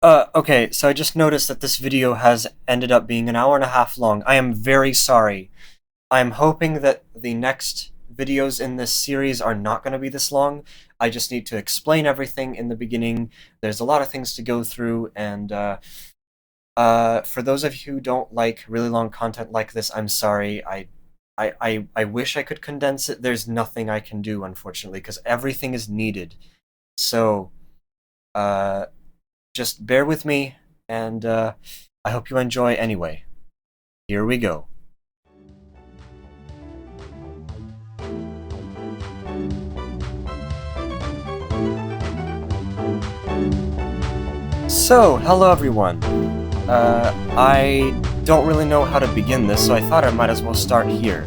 Okay, so I just noticed that this video has ended up being an hour and a half long. I am very sorry. I'm hoping that the next videos in this series are not going to be this long. I just need to explain everything in the beginning. There's a lot of things to go through, and for those of you who don't like really long content like this, I'm sorry. I wish I could condense it. There's nothing I can do, unfortunately, because everything is needed. So, uh, just bear with me, and I hope you enjoy anyway. Here we go. So, hello everyone. I don't really know how to begin this, so I thought I might as well start here.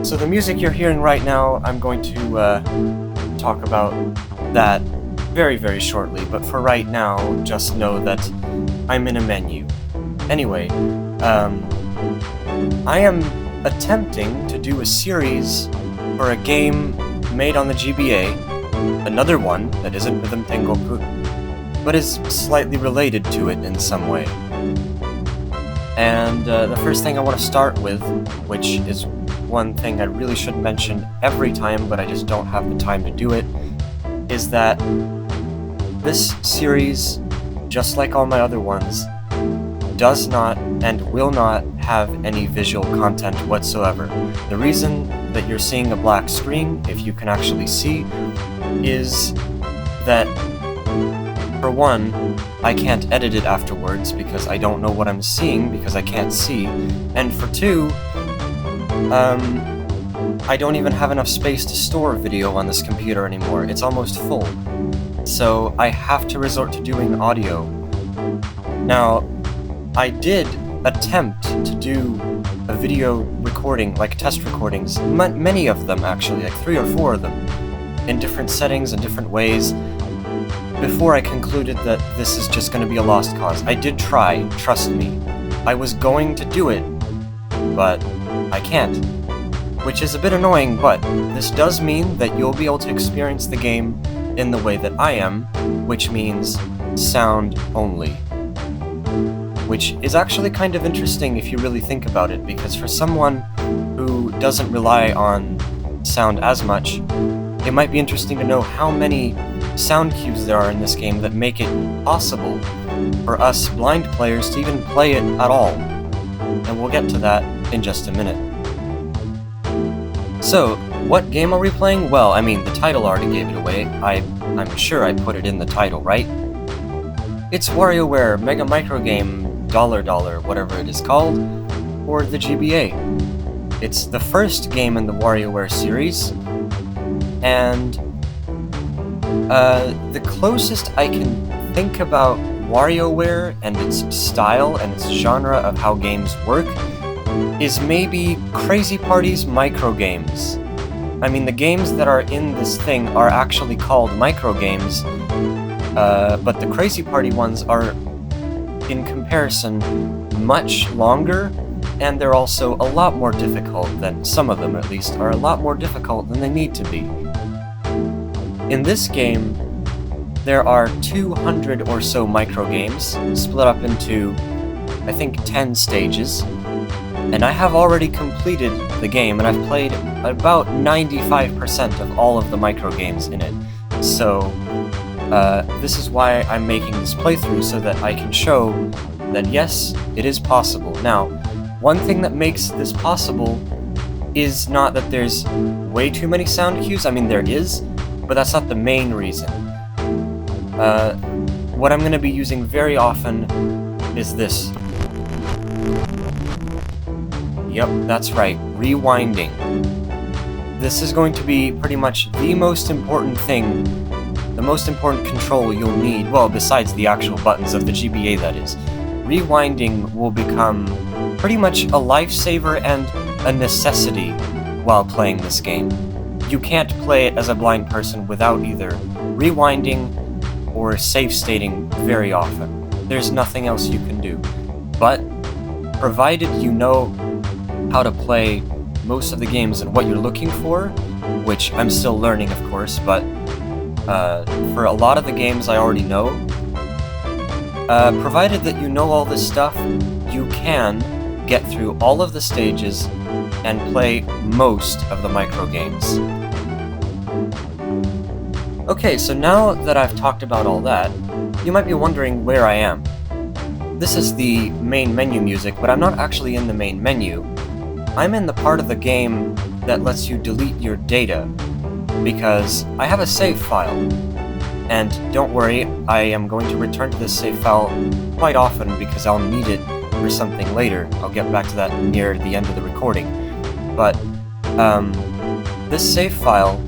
So the music you're hearing right now, I'm going to talk about that very, very shortly, but for right now, just know that I'm in a menu. Anyway, I am attempting to do a series for a game made on the GBA, another one that isn't Rhythm Tengoku, but is slightly related to it in some way. And the first thing I want to start with, which is one thing I really should mention every time, but I just don't have the time to do it, is that this series, just like all my other ones, does not and will not have any visual content whatsoever. The reason that you're seeing a black screen, if you can actually see, is that, for one, I can't edit it afterwards because I don't know what I'm seeing because I can't see, and for two, I don't even have enough space to store video on this computer anymore. It's almost full. So I have to resort to doing audio. Now, I did attempt to do a video recording, like test recordings, many of them actually, like 3 or 4 of them, in different settings and different ways, before I concluded that this is just going to be a lost cause. I did try, trust me. I was going to do it, but I can't. Which is a bit annoying, but this does mean that you'll be able to experience the game in the way that I am, which means sound only. Which is actually kind of interesting if you really think about it, because for someone who doesn't rely on sound as much, it might be interesting to know how many sound cues there are in this game that make it possible for us blind players to even play it at all. And we'll get to that in just a minute. So, what game are we playing? Well, I mean, the title already gave it away. I'm sure I put it in the title, right? It's WarioWare Mega Micro Game $, whatever it is called, for the GBA. It's the first game in the WarioWare series, and the closest I can think about WarioWare and its style and its genre of how games work is maybe Crazy Party's micro games. I mean, the games that are in this thing are actually called micro games, but the Crazy Party ones are, in comparison, much longer, and they're also a lot more difficult than, some of them at least, are a lot more difficult than they need to be. In this game, there are 200 or so micro games, split up into, I think, 10 stages, and I have already completed the game, and I've played about 95% of all of the micro games in it. So, this is why I'm making this playthrough, so that I can show that yes, it is possible. Now, one thing that makes this possible is not that there's way too many sound cues. I mean, there is, but that's not the main reason. What I'm going to be using very often is this. Yep, that's right, rewinding. This is going to be pretty much the most important thing, the most important control you'll need, well, besides the actual buttons of the GBA, that is. Rewinding will become pretty much a lifesaver and a necessity while playing this game. You can't play it as a blind person without either rewinding or save stating very often. There's nothing else you can do. But, provided you know how to play most of the games and what you're looking for, which I'm still learning, of course, but For a lot of the games I already know, provided that you know all this stuff, you can get through all of the stages and play most of the micro games. Okay, so now that I've talked about all that, you might be wondering where I am. This is the main menu music, but I'm not actually in the main menu. I'm in the part of the game that lets you delete your data, because I have a save file. And don't worry, I am going to return to this save file quite often because I'll need it for something later. I'll get back to that near the end of the recording. But, this save file,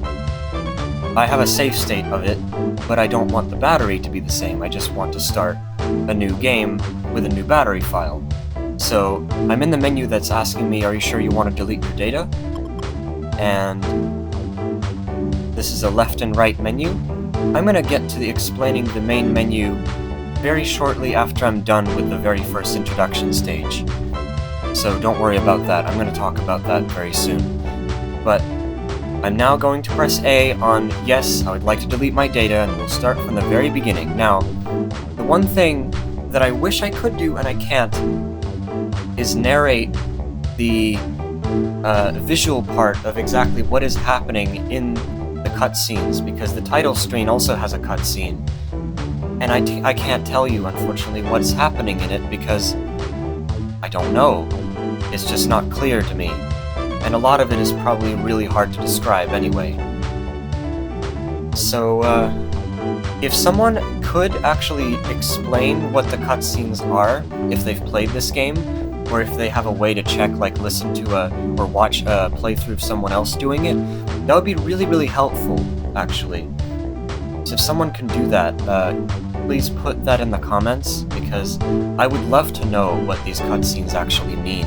I have a save state of it, but I don't want the battery to be the same. I just want to start a new game with a new battery file. So, I'm in the menu that's asking me, are you sure you want to delete your data? And this is a left and right menu. I'm going to get to explaining the main menu very shortly after I'm done with the very first introduction stage. So don't worry about that, I'm going to talk about that very soon. But I'm now going to press A on yes, I would like to delete my data, and we'll start from the very beginning. Now, the one thing that I wish I could do and I can't is narrate the visual part of exactly what is happening in the cutscenes, because the title screen also has a cutscene. And I can't tell you, unfortunately, what's happening in it because I don't know. It's just not clear to me. And a lot of it is probably really hard to describe anyway. So, if someone could actually explain what the cutscenes are, if they've played this game, or if they have a way to check, like listen to or watch a playthrough of someone else doing it, that would be really, really helpful, actually. So if someone can do that, please put that in the comments, because I would love to know what these cutscenes actually mean.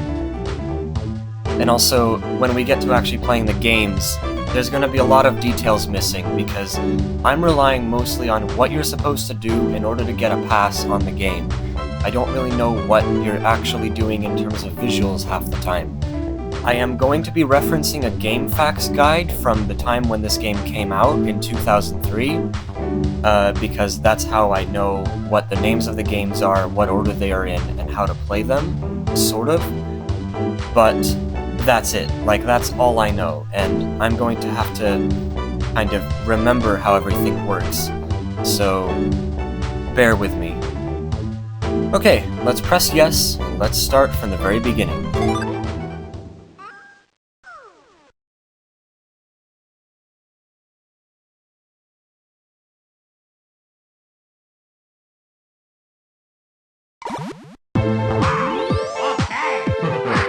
And also, when we get to actually playing the games, there's going to be a lot of details missing, because I'm relying mostly on what you're supposed to do in order to get a pass on the game. I don't really know what you're actually doing in terms of visuals half the time. I am going to be referencing a GameFAQs guide from the time when this game came out in 2003, because that's how I know what the names of the games are, what order they are in, and how to play them, sort of. But that's it. Like, that's all I know, and I'm going to have to kind of remember how everything works. So, bear with me. Okay, let's press yes, and let's start from the very beginning.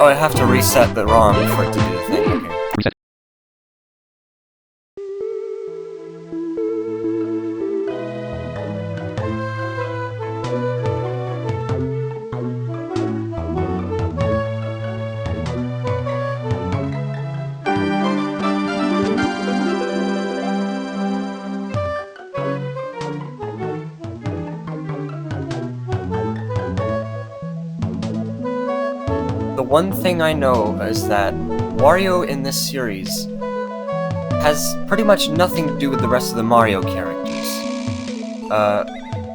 Oh, I have to reset the ROM for it to do the thing. Okay. Reset. The one thing I know is that Wario in this series has pretty much nothing to do with the rest of the Mario characters.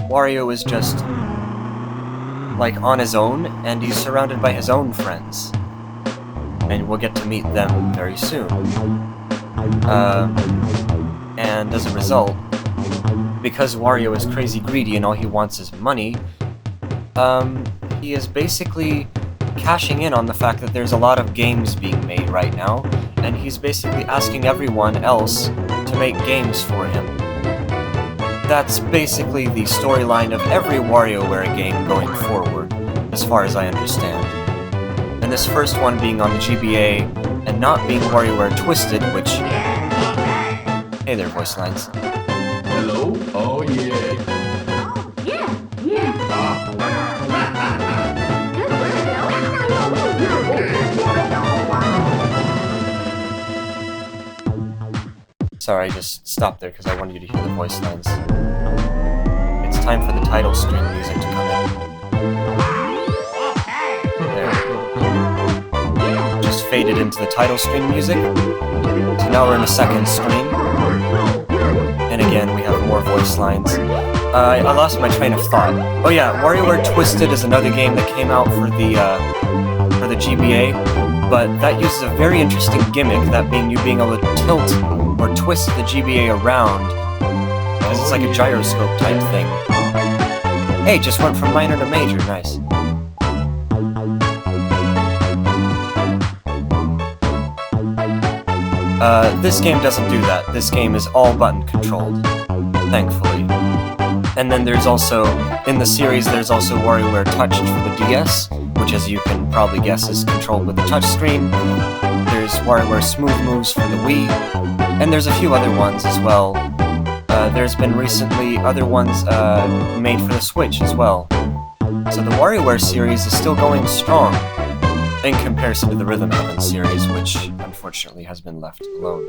Wario is just, like, on his own, and he's surrounded by his own friends. And we'll get to meet them very soon. And as a result, because Wario is crazy greedy and all he wants is money, he is basically cashing in on the fact that there's a lot of games being made right now, and he's basically asking everyone else to make games for him. That's basically the storyline of every WarioWare game going forward, as far as I understand. And this first one being on the GBA, and not being WarioWare Twisted, which... Hey there, voice lines. Hello? Oh, yeah. Sorry, I just stopped there because I wanted you to hear the voice lines. It's time for the title screen music to come in. There. Just faded into the title screen music. So now we're in a second screen. And again, we have more voice lines. I lost my train of thought. Oh yeah, WarioWare Twisted is another game that came out for the GBA, but that uses a very interesting gimmick, that being you being able to tilt or twist the GBA around, because it's like a gyroscope type thing. Hey, just went from minor to major, nice. This game doesn't do that. This game is all button controlled, thankfully. And then there's also, in the series, there's also WarioWare Touched for the DS, which, as you can probably guess, is controlled with the touchscreen. There's WarioWare Smooth Moves for the Wii, and there's a few other ones as well. There's been recently other ones made for the Switch as well. So the WarioWare series is still going strong, in comparison to the Rhythm Heaven series, which unfortunately has been left alone.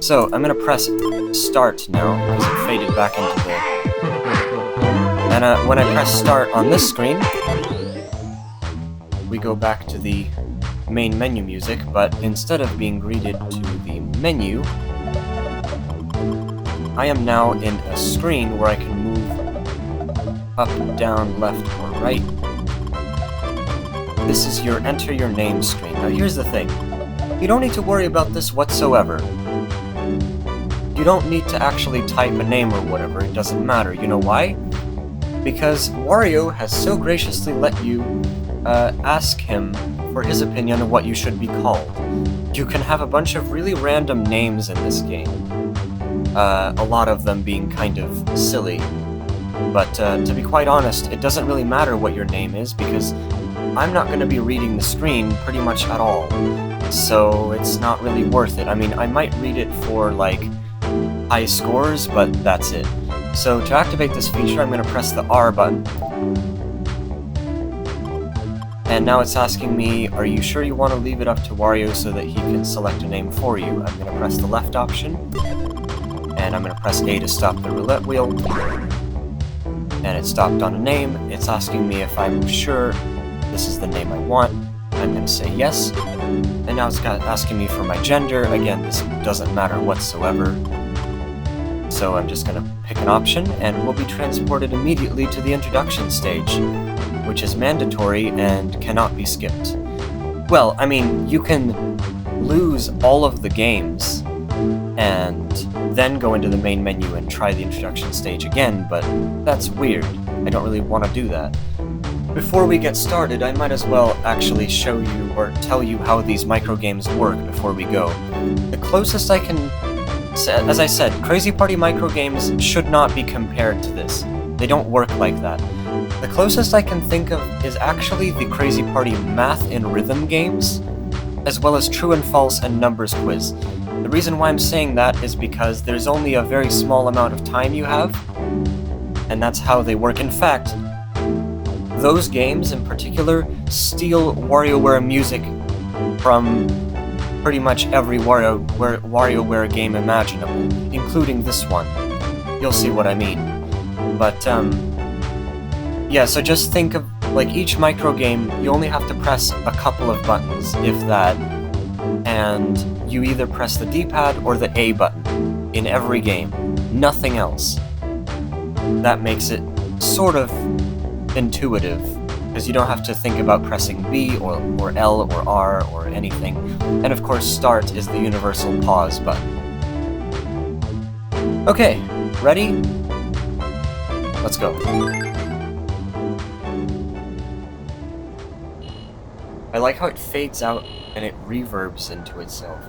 So I'm gonna press Start now, because it faded back into the... And when I press Start on this screen, we go back to the main menu music, but instead of being greeted to the menu, I am now in a screen where I can move up, down, left, or right. This is your Enter Your Name screen. Now here's the thing. You don't need to worry about this whatsoever. You don't need to actually type a name or whatever, it doesn't matter. You know why? Because Wario has so graciously let you ask him for his opinion on what you should be called. You can have a bunch of really random names in this game. A lot of them being kind of silly. But to be quite honest, it doesn't really matter what your name is, because I'm not going to be reading the screen pretty much at all. So it's not really worth it. I mean, I might read it for, like, high scores, but that's it. So to activate this feature, I'm going to press the R button. And now it's asking me, are you sure you want to leave it up to Wario so that he can select a name for you? I'm going to press the left option. And I'm going to press A to stop the roulette wheel. And it stopped on a name. It's asking me if I'm sure this is the name I want. I'm going to say yes. And now it's asking me for my gender. Again, this doesn't matter whatsoever. So I'm just going to pick an option, and we'll be transported immediately to the introduction stage, which is mandatory and cannot be skipped. Well, I mean, you can lose all of the games and then go into the main menu and try the introduction stage again, but that's weird. I don't really want to do that. Before we get started, I might as well actually show you or tell you how these microgames work before we go. The closest I can... As I said, Crazy Party microgames should not be compared to this. They don't work like that. The closest I can think of is actually the Crazy Party math and rhythm games, as well as true and false and numbers quiz. The reason why I'm saying that is because there's only a very small amount of time you have, and that's how they work. In fact, those games in particular steal WarioWare music from pretty much every WarioWare game imaginable, including this one. You'll see what I mean. But, yeah, so just think of, like, each micro game, you only have to press a couple of buttons, if that, and you either press the D-pad or the A button in every game. Nothing else. That makes it sort of intuitive, because you don't have to think about pressing B or L or R or anything. And of course, Start is the universal pause button. Okay, ready? Let's go. I like how it fades out and it reverbs into itself.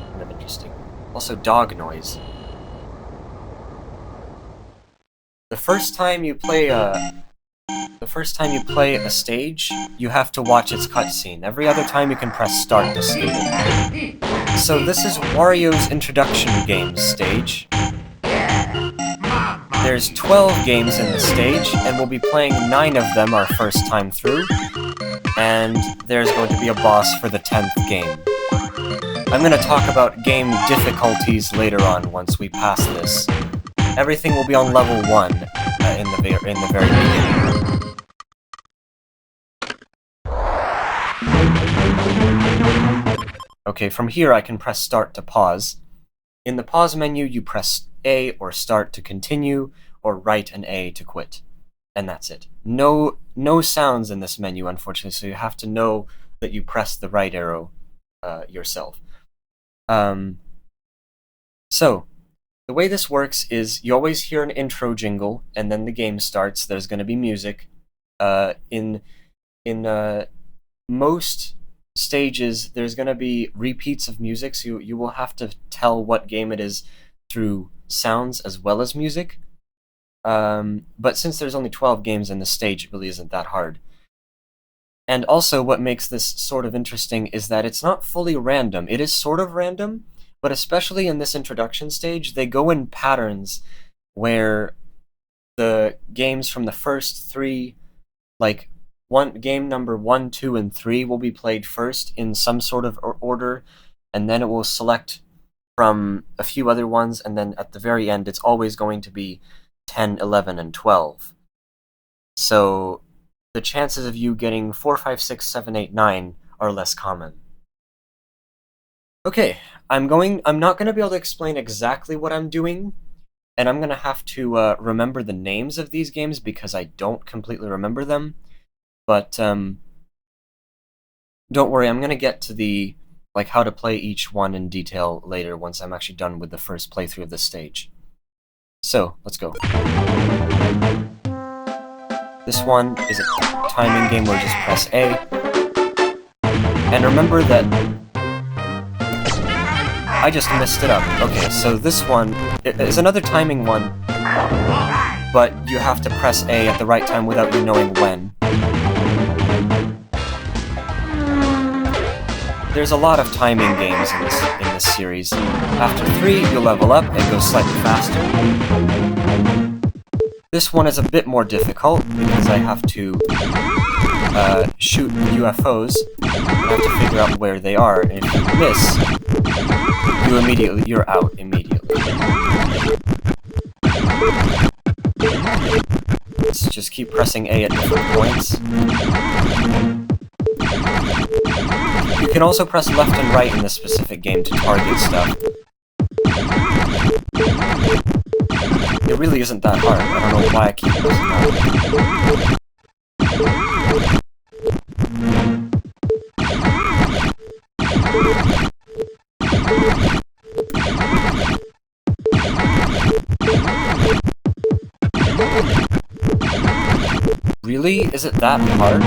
Kind of interesting. Also, dog noise. The first time you play a stage, you have to watch its cutscene. Every other time you can press Start to skip it. So this is Wario's introduction games stage. There's 12 games in the stage, and we'll be playing 9 of them our first time through. And there's going to be a boss for the 10th game. I'm going to talk about game difficulties later on once we pass this. Everything will be on level 1 in the very beginning. Okay, from here I can press Start to pause. In the pause menu, you press A or start to continue, or right and A to quit. And that's it. No sounds in this menu, unfortunately, so you have to know that you press the right arrow yourself. So, the way this works is you always hear an intro jingle, and then the game starts. There's going to be music. In most stages, there's going to be repeats of music, so you will have to tell what game it is through sounds as well as music. But since there's only 12 games in the stage, it really isn't that hard. And also, what makes this sort of interesting is that it's not fully random. It is sort of random, but especially in this introduction stage, they go in patterns where the games from the first three, like game number 1, 2, and 3 will be played first in some sort of order, and then it will select from a few other ones, and then at the very end, it's always going to be 10, 11, and 12. So the chances of you getting 4, 5, 6, 7, 8, 9 are less common. Okay, I'm not going to be able to explain exactly what I'm doing, and I'm going to have to remember the names of these games because I don't completely remember them. But don't worry, I'm going to get to the how to play each one in detail later once I'm actually done with the first playthrough of this stage. So, let's go. This one is a timing game where you just press A. And remember that I just messed it up. Okay, so this one is another timing one, but you have to press A at the right time without you knowing when. There's a lot of timing games in this series. After 3, you'll level up and go slightly faster. This one is a bit more difficult because I have to shoot UFOs and I have to figure out where they are. And if you miss, you're out immediately. Let's just keep pressing A at different points. You can also press left and right in this specific game to target stuff. It really isn't that hard. I don't know why I keep pressing that. Really? Is it that hard?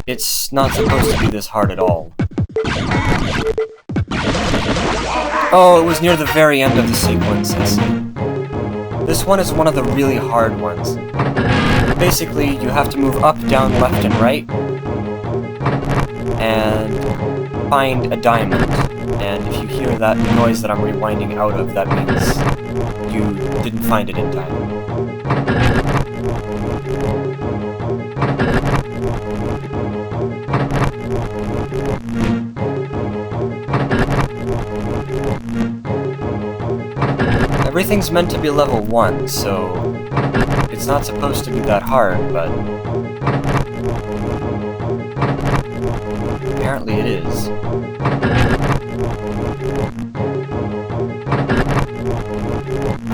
It's not supposed to be this hard at all. Oh, it was near the very end of the sequence, I see. This one is one of the really hard ones. Basically, you have to move up, down, left, and right, and find a diamond. And if you hear that noise that I'm rewinding out of, that means you didn't find it in time. Everything's meant to be level 1, so it's not supposed to be that hard, but apparently it is.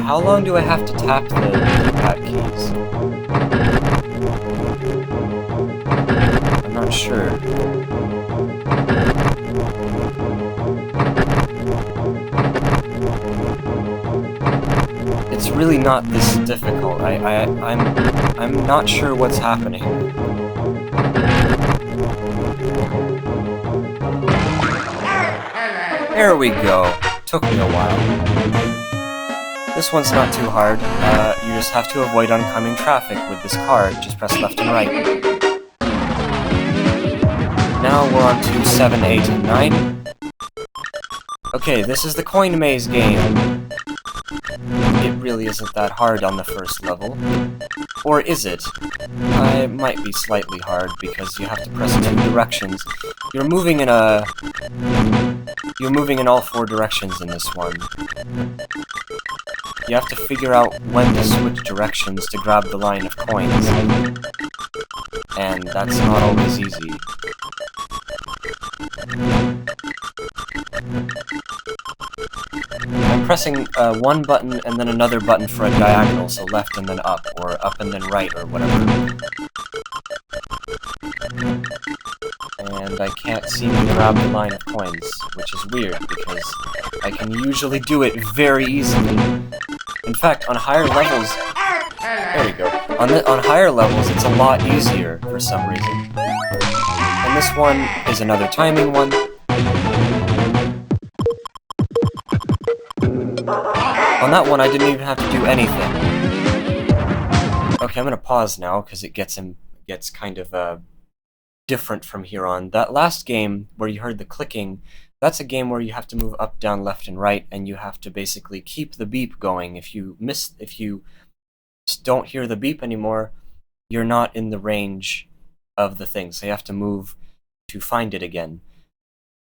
How long do I have to tap the keypad keys? I'm not sure. It's really not this difficult. I'm not sure what's happening. There we go. Took me a while. This one's not too hard. You just have to avoid oncoming traffic with this car. Just press left and right. Now we're on to 7, 8, and 9. Okay, this is the coin maze game. It really isn't that hard on the first level. Or is it? It might be slightly hard because you have to press 2 directions. You're moving in all 4 directions in this one. You have to figure out when to switch directions to grab the line of coins. And that's not always easy. I'm pressing one button and then another button for a diagonal, so left and then up, or up and then right, or whatever. And I can't seem to grab the line of coins, which is weird, because I can usually do it very easily. In fact, on higher levels... There we go. On higher levels, it's a lot easier for some reason. And this one is another timing one. On that one, I didn't even have to do anything. Okay, I'm gonna pause now, because it gets kind of different from here on. That last game, where you heard the clicking, that's a game where you have to move up, down, left, and right, and you have to basically keep the beep going. If you don't hear the beep anymore, you're not in the range of the thing, so you have to move to find it again.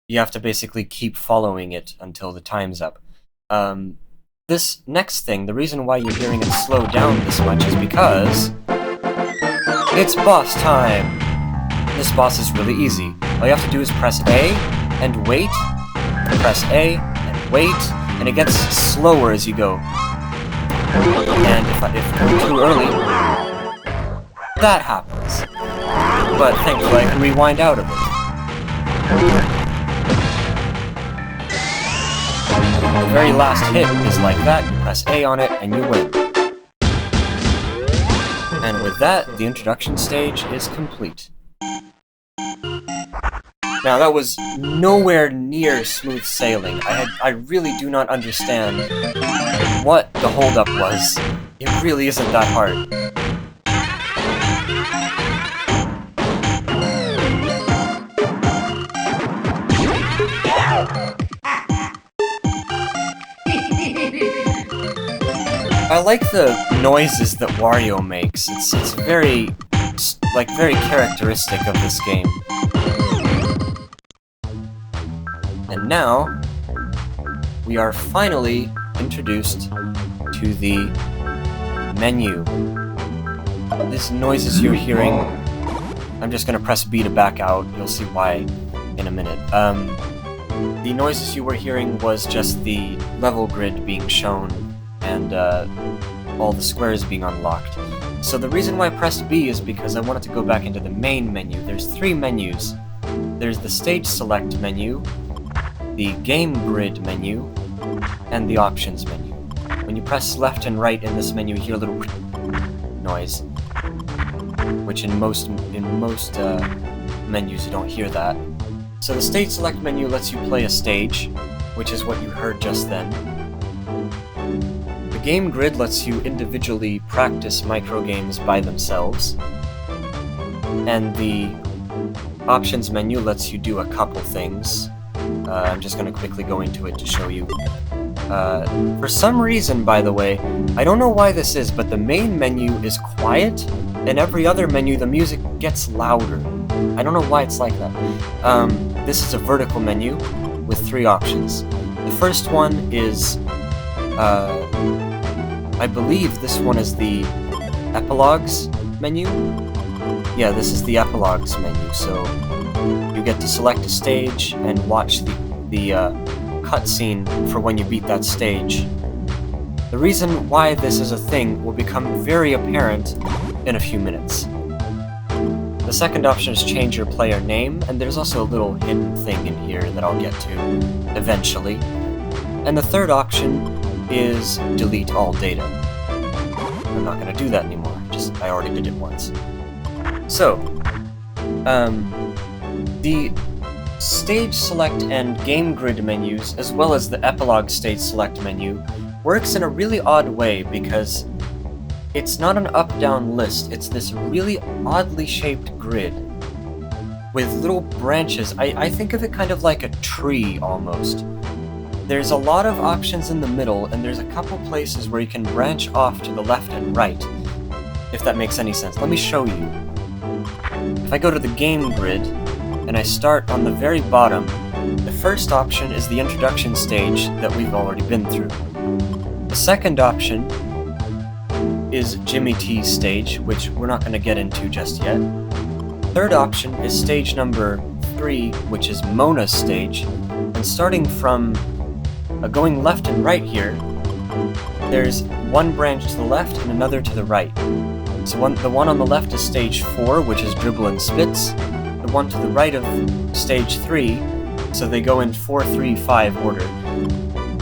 You have to basically keep following it until the time's up. This next thing, the reason why you're hearing it slow down this much is because it's boss time! This boss is really easy. All you have to do is press A and wait, press A and wait, and it gets slower as you go. And if I'm too early, that happens. But thankfully I can rewind out of it. The very last hit is like that, you press A on it and you win. And with that, the introduction stage is complete. Now that was nowhere near smooth sailing. I really do not understand what the holdup was. It really isn't that hard. I like the noises that Wario makes. It's very characteristic of this game. And now, we are finally introduced to the menu. These noises you're hearing, I'm just gonna press B to back out, you'll see why in a minute. The noises you were hearing was just the level grid being shown and all the squares being unlocked. So the reason why I pressed B is because I wanted to go back into the main menu. There's three menus. There's the stage select menu, the game grid menu, and the options menu. When you press left and right in this menu, you hear a little noise, which in most menus you don't hear that. So the stage select menu lets you play a stage, which is what you heard just then. The game grid lets you individually practice microgames by themselves, and the options menu lets you do a couple things. I'm just going to quickly go into it to show you. For some reason, by the way, I don't know why this is, but the main menu is quiet, and every other menu the music gets louder. I don't know why it's like that. This is a vertical menu with three options. The first one is, I believe this one is the epilogues menu. Yeah, this is the epilogues menu, so you get to select a stage and watch the cutscene for when you beat that stage. The reason why this is a thing will become very apparent in a few minutes. The second option is change your player name, and there's also a little hidden thing in here that I'll get to eventually. And the third option is delete all data. I'm not going to do that anymore, I already did it once. So, the stage select and game grid menus, as well as the epilogue stage select menu, works in a really odd way because it's not an up-down list, it's this really oddly shaped grid with little branches. I think of it kind of like a tree, almost. There's a lot of options in the middle, and there's a couple places where you can branch off to the left and right, if that makes any sense. Let me show you. If I go to the game grid, and I start on the very bottom, the first option is the introduction stage that we've already been through. The second option is Jimmy T's stage, which we're not going to get into just yet. Third option is stage number 3, which is Mona's stage, and starting from going left and right here, there's one branch to the left and another to the right. So the one on the left is stage 4, which is Dribble and Spits. The one to the right of stage 3, so they go in 4, 3, 5 order.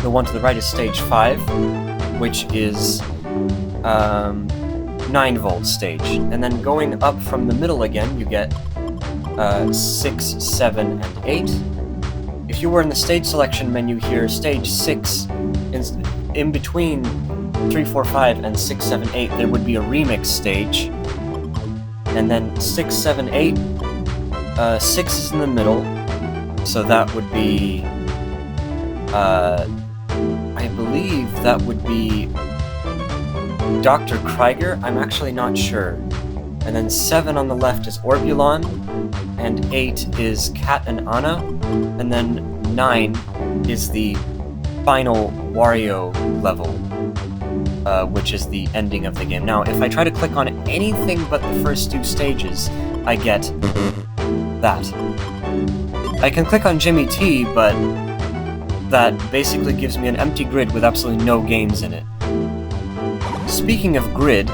The one to the right is stage 5, which is 9-volt stage. And then going up from the middle again, you get 6, 7, and 8. If you were in the stage selection menu here, stage 6, in between 3, 4, 5, and 6, 7, 8, there would be a remix stage. And then 6, 7, 8, 6 is in the middle, so that would be, I believe that would be Dr. Krieger, I'm actually not sure. And then 7 on the left is Orbulon, and 8 is Kat and Anna, and then 9 is the final Wario level, which is the ending of the game. Now, if I try to click on anything but the first 2 stages, I get that. I can click on Jimmy T, but that basically gives me an empty grid with absolutely no games in it. Speaking of grid,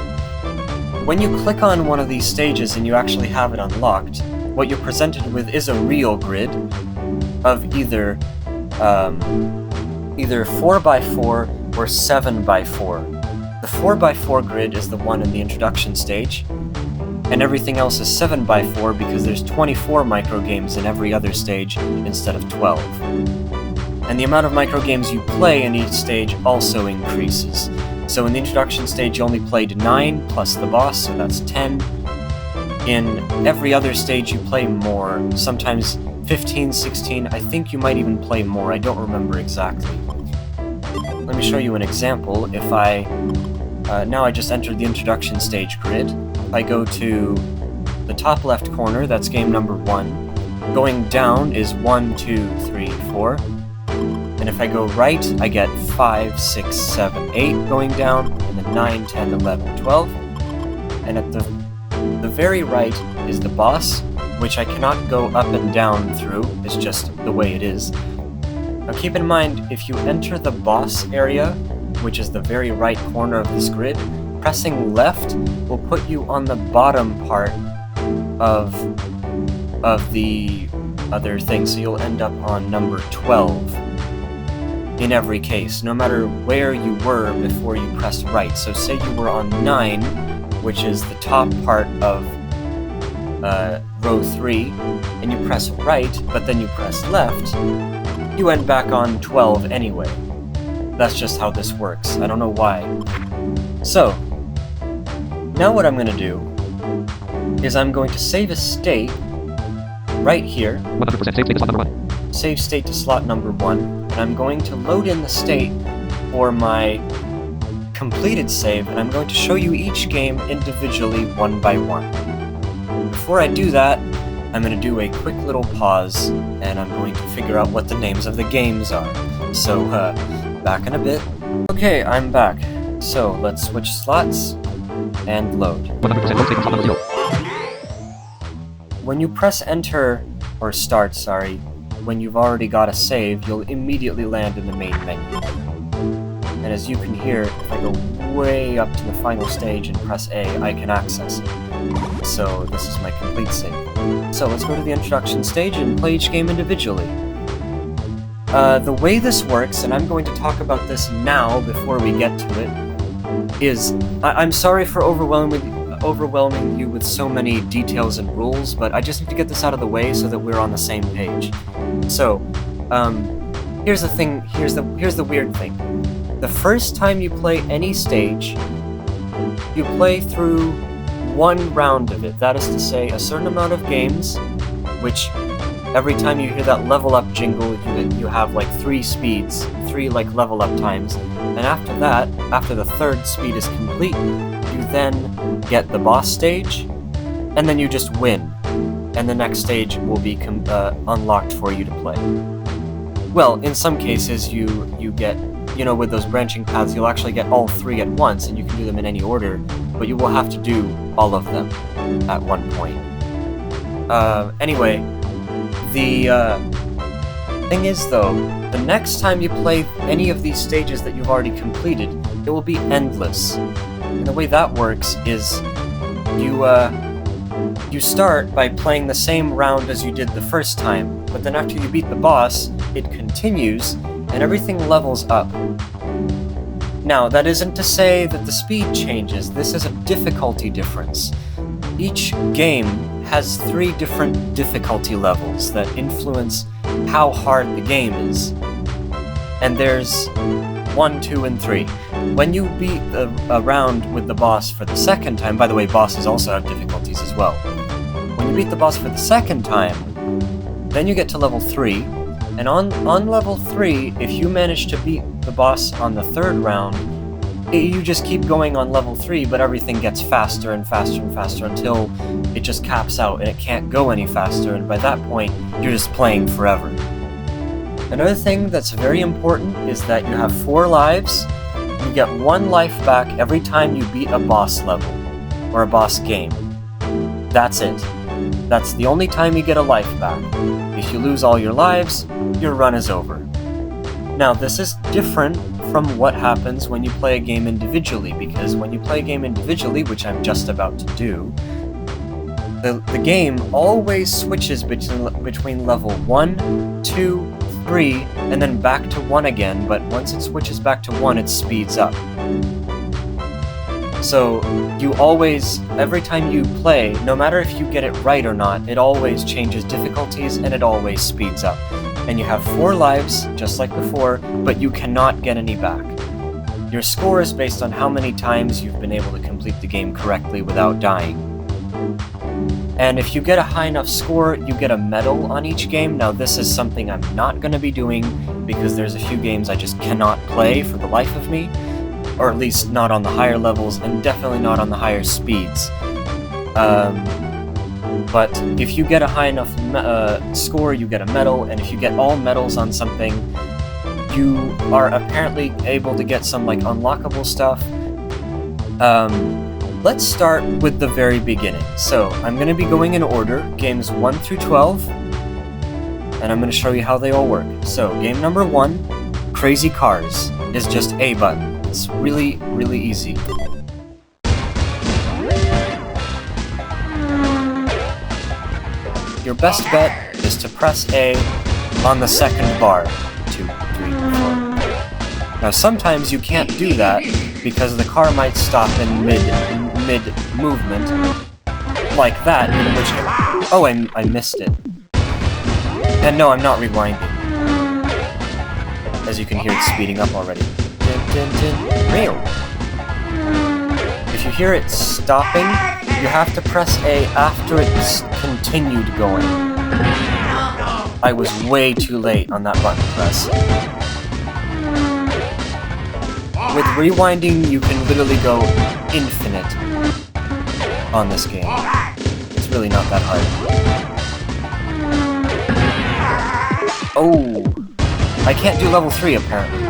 when you click on one of these stages and you actually have it unlocked, what you're presented with is a real grid of either 4x4 or 7x4. The 4x4 grid is the one in the introduction stage, and everything else is 7x4 because there's 24 microgames in every other stage instead of 12. And the amount of microgames you play in each stage also increases. So in the introduction stage you only played 9 plus the boss, so that's 10. In every other stage you play more, sometimes 15, 16, I think you might even play more, I don't remember exactly. Let me show you an example. If I, now I just entered the introduction stage grid. If I go to the top left corner, that's game number 1. Going down is 1, 2, 3, 4. And if I go right, I get 5, 6, 7, 8 going down, and then 9, 10, 11, 12. And at the very right is the boss, which I cannot go up and down through, it's just the way it is. Now keep in mind, if you enter the boss area, which is the very right corner of this grid, pressing left will put you on the bottom part of the other thing, so you'll end up on number 12 in every case, no matter where you were before you pressed right. So say you were on 9, which is the top part of row 3, and you press right, but then you press left, you end back on 12 anyway. That's just how this works. I don't know why. So, now what I'm going to do is I'm going to save a state right here. 100% save state to slot number 1. Save state to slot number 1, and I'm going to load in the state for my completed save, and I'm going to show you each game individually one by one. Before I do that, I'm going to do a quick little pause, and I'm going to figure out what the names of the games are. So, back in a bit. Okay, I'm back. So, let's switch slots and load. 100% load state to slot number 0. When you press enter, or start, sorry, when you've already got a save, you'll immediately land in the main menu. And as you can hear, if I go way up to the final stage and press A, I can access it. So this is my complete save. So let's go to the introduction stage and play each game individually. The way this works, and I'm going to talk about this now before we get to it, is I'm sorry for overwhelming you with so many details and rules, but I just need to get this out of the way so that we're on the same page. So, here's the thing, here's the weird thing. The first time you play any stage, you play through one round of it. That is to say, a certain amount of games, which every time you hear that level up jingle, you have like 3 speeds, 3 like level up times. And after that, after the 3rd speed is complete, you then get the boss stage, and then you just win. And the next stage will be unlocked for you to play. Well, in some cases you get, with those branching paths, you'll actually get all 3 at once, and you can do them in any order, but you will have to do all of them at one point. Anyway, The thing is, though, the next time you play any of these stages that you've already completed, it will be endless. And the way that works is you start by playing the same round as you did the first time, but then after you beat the boss, it continues, and everything levels up. Now, that isn't to say that the speed changes, this is a difficulty difference. Each game has 3 different difficulty levels that influence how hard the game is. And there's 1, 2, and 3. When you beat a round with the boss for the second time, by the way, bosses also have difficulties as well. When you beat the boss for the second time, then you get to level 3, and on level 3, if you manage to beat the boss on the 3rd round, you just keep going on level 3, but everything gets faster and faster and faster until it just caps out and it can't go any faster, and by that point, you're just playing forever. Another thing that's very important is that you have 4 lives. You get 1 life back every time you beat a boss level, or a boss game. That's it. That's the only time you get a life back. If you lose all your lives, your run is over. Now, this is different from what happens when you play a game individually, because when you play a game individually, which I'm just about to do, the game always switches between level 1, 2, 3, and then back to 1 again, but once it switches back to 1, it speeds up. So, you always, every time you play, no matter if you get it right or not, it always changes difficulties and it always speeds up. And you have 4 lives, just like before, but you cannot get any back. Your score is based on how many times you've been able to complete the game correctly without dying. And if you get a high enough score, you get a medal on each game. Now, this is something I'm not going to be doing, because there's a few games I just cannot play for the life of me, or at least not on the higher levels, and definitely not on the higher speeds. But if you get a high enough score, you get a medal, and if you get all medals on something, you are apparently able to get some, like, unlockable stuff. Let's start with the very beginning. So, I'm going to be going in order, games 1 through 12, and I'm going to show you how they all work. So, game number 1, Crazy Cars, is just A button. It's really, really easy. Your best bet is to press A on the second bar. 2, 3, 4. Now sometimes you can't do that because the car might stop in mid-movement, like that, in which... Oh, I missed it. And no, I'm not rewinding. As you can hear, it's speeding up already. If you hear it stopping, you have to press A after it's continued going. I was way too late on that button press. With rewinding, you can literally go infinite on this game. It's really not that hard. Oh! I can't do level 3 apparently.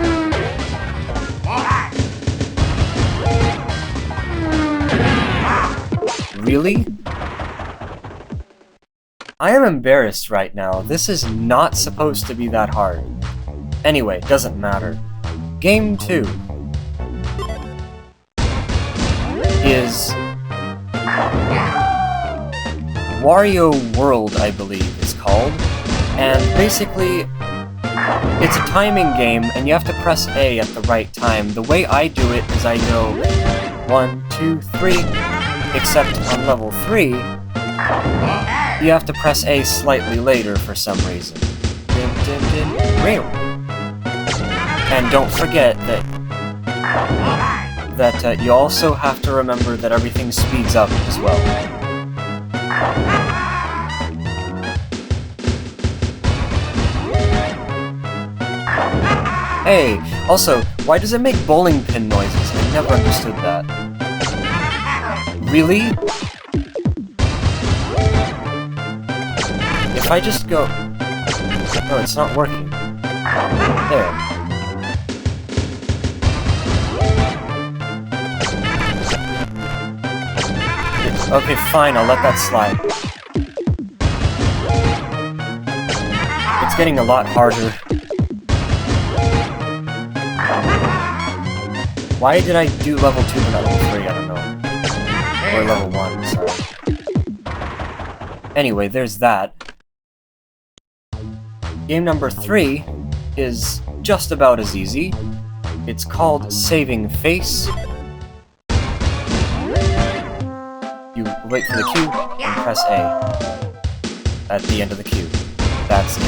Really? I am embarrassed right now. This is not supposed to be that hard. Anyway, doesn't matter. Game 2 is Wario World, I believe it's called. And basically, it's a timing game, and you have to press A at the right time. The way I do it is I go 1, 2, 3, except on level 3, you have to press A slightly later for some reason. And don't forget that you also have to remember that everything speeds up as well. Hey, also, why does it make bowling pin noises? I never understood that. Really? If I just go... No, it's not working. There. Okay, fine, I'll let that slide. getting a lot harder. Why did I do level 2 but not level 3? I don't know. Or level 1, sorry. Anyway, there's that. Game number 3 is just about as easy. It's called Saving Face. You wait for the cue and press A at the end of the cue. That's it.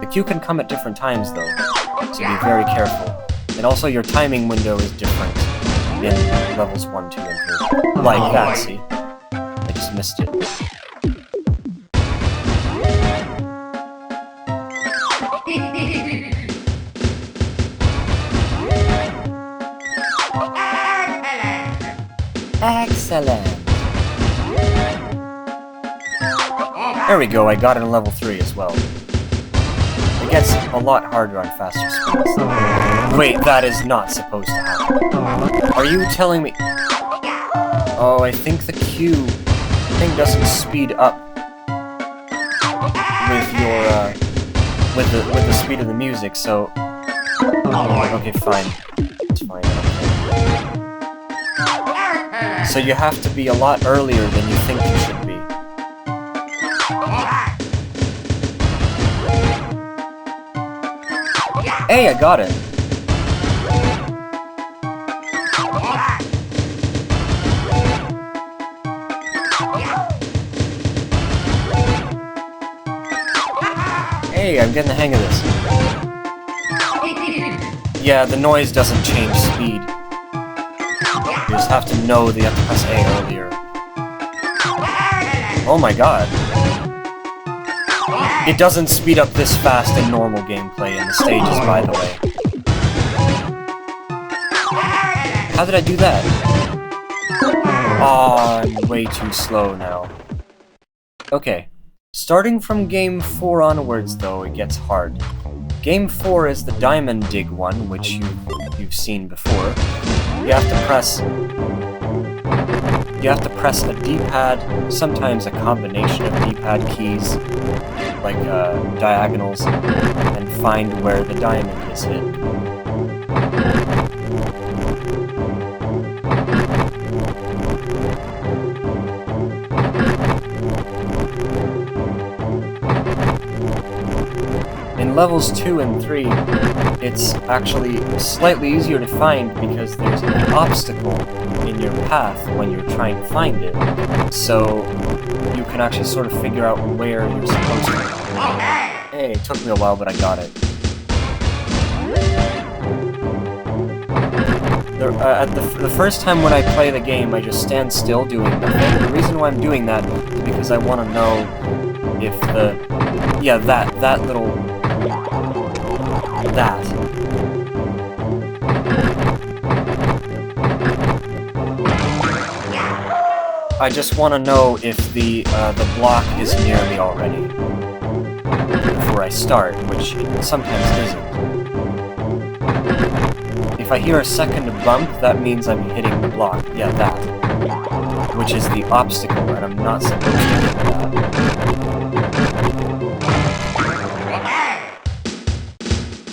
The cue can come at different times though, so be very careful. And also your timing window is different in levels 1, 2, and 3. Like that, see? I just missed it. Excellent! There we go, I got it in level 3 as well. It gets a lot harder on faster speeds. Wait, that is not supposed to happen. Are you telling me... Oh, I think the cue thing doesn't speed up with your, with the speed of the music, so... Okay, fine. It's fine, okay. So you have to be a lot earlier than you think you should be. Hey, I got it! Hey, I'm getting the hang of this. Yeah, the noise doesn't change speed. You just have to know that you have to press A earlier. Oh my god. It doesn't speed up this fast in normal gameplay in the stages, by the way. How did I do that? Aw, I'm way too slow now. Okay. Starting from Game 4 onwards, though, it gets hard. Game 4 is the diamond dig one, which you've seen before. You have to press a D-pad, sometimes a combination of D-pad keys, like diagonals, and find where the diamond is hidden. In levels 2 and 3, it's actually slightly easier to find because there's an obstacle in your path when you're trying to find it, so you can actually sort of figure out where you're supposed to go. Hey, it took me a while, but I got it. The first time when I play the game, I just stand still doing nothing. The reason why I'm doing that is because I want to know if the... Yeah, that little... That. I just want to know if the block is near me already before I start, which it sometimes isn't. If I hear a second bump, that means I'm hitting the block. Yeah, that. Which is the obstacle, and I'm not supposed to hit that.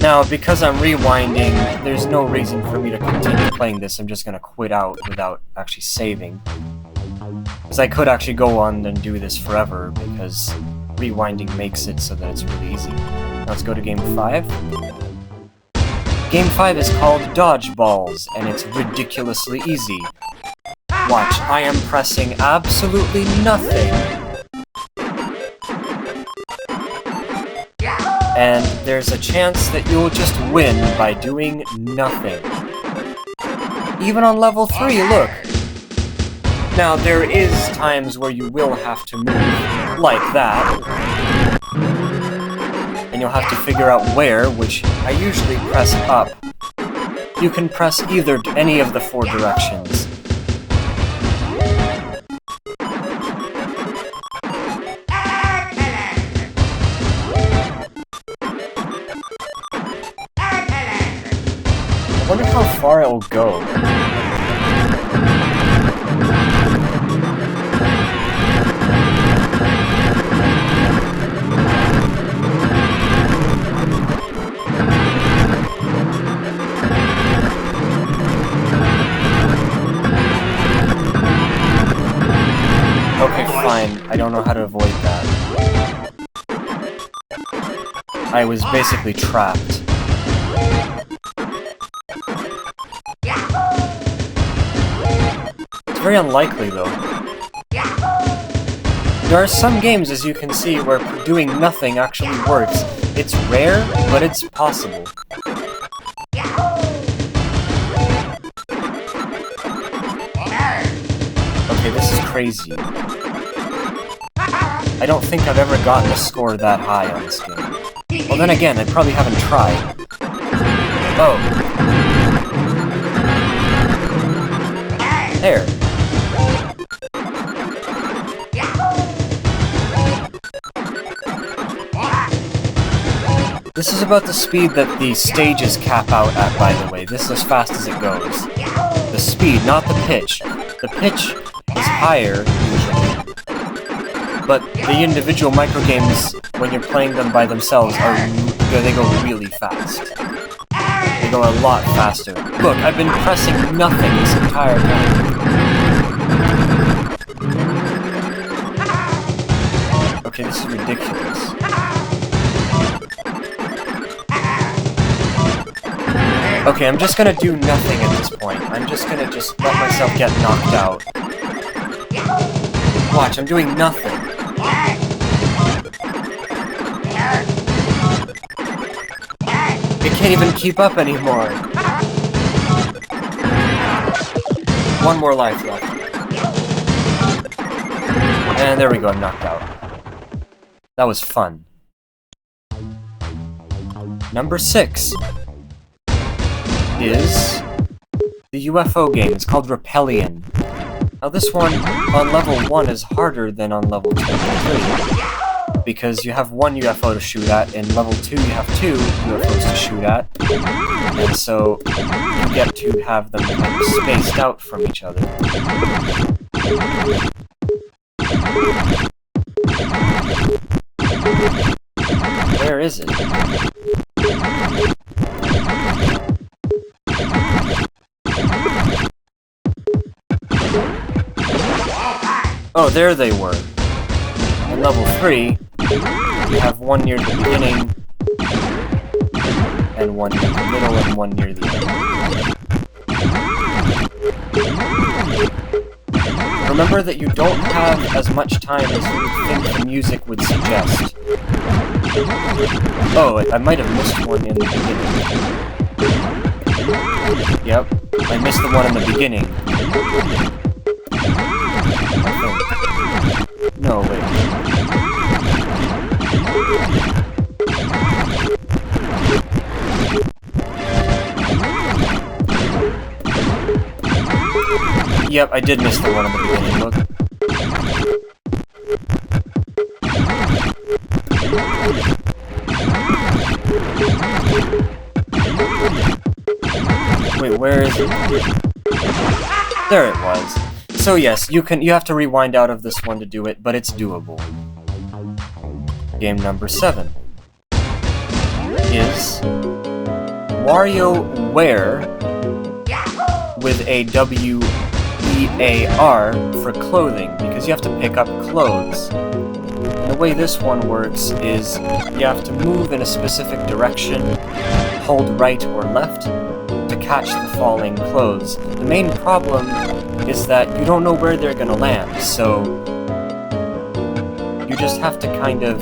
Now, because I'm rewinding, there's no reason for me to continue playing this. I'm just gonna quit out without actually saving. Because I could actually go on and do this forever, because rewinding makes it so that it's really easy. Now let's go to Game 5. Game 5 is called Dodgeballs, and it's ridiculously easy. Watch, I am pressing absolutely nothing. And there's a chance that you'll just win by doing nothing. Even on level 3, look! Now, there is times where you will have to move, like that. And you'll have to figure out where, which I usually press up. You can press any of the 4 directions. I wonder how far it will go. I don't know how to avoid that. I was basically trapped. It's very unlikely, though. There are some games, as you can see, where doing nothing actually works. It's rare, but it's possible. Okay, this is crazy. I don't think I've ever gotten a score that high on this game. Well, then again, I probably haven't tried. Oh. There. This is about the speed that the stages cap out at, by the way. This is as fast as it goes. The speed, not the pitch. The pitch is higher, usually. But the individual microgames, when you're playing them by themselves, they go really fast. They go a lot faster. Look, I've been pressing nothing this entire time. Okay, this is ridiculous. Okay, I'm just gonna do nothing at this point. I'm just gonna let myself get knocked out. Watch, I'm doing nothing. I can't even keep up anymore. One more life left. And there we go, I'm knocked out. That was fun. Number 6 is the UFO game. It's called Repellion. Now this one, on level 1, is harder than on level 2 and 3. Because you have one UFO to shoot at, in level 2 you have 2 UFOs to shoot at. And so, you get to have them kind of spaced out from each other. Where is it? Oh, there they were. In level 3, you have one near the beginning, and one near the middle, and one near the end. Remember that you don't have as much time as you would think the music would suggest. Oh, I might have missed one in the beginning. Yep, I missed the one in the beginning. No, wait. Yep, I did miss the one in the beginning, look. Wait, where is it? There it was. So yes, you have to rewind out of this one to do it, but it's doable. Game number 7 is WarioWare with a W-E-A-R for clothing, because you have to pick up clothes. And the way this one works is you have to move in a specific direction, hold right or left, to catch the falling clothes. The main problem is that you don't know where they're gonna land, so you just have to kind of...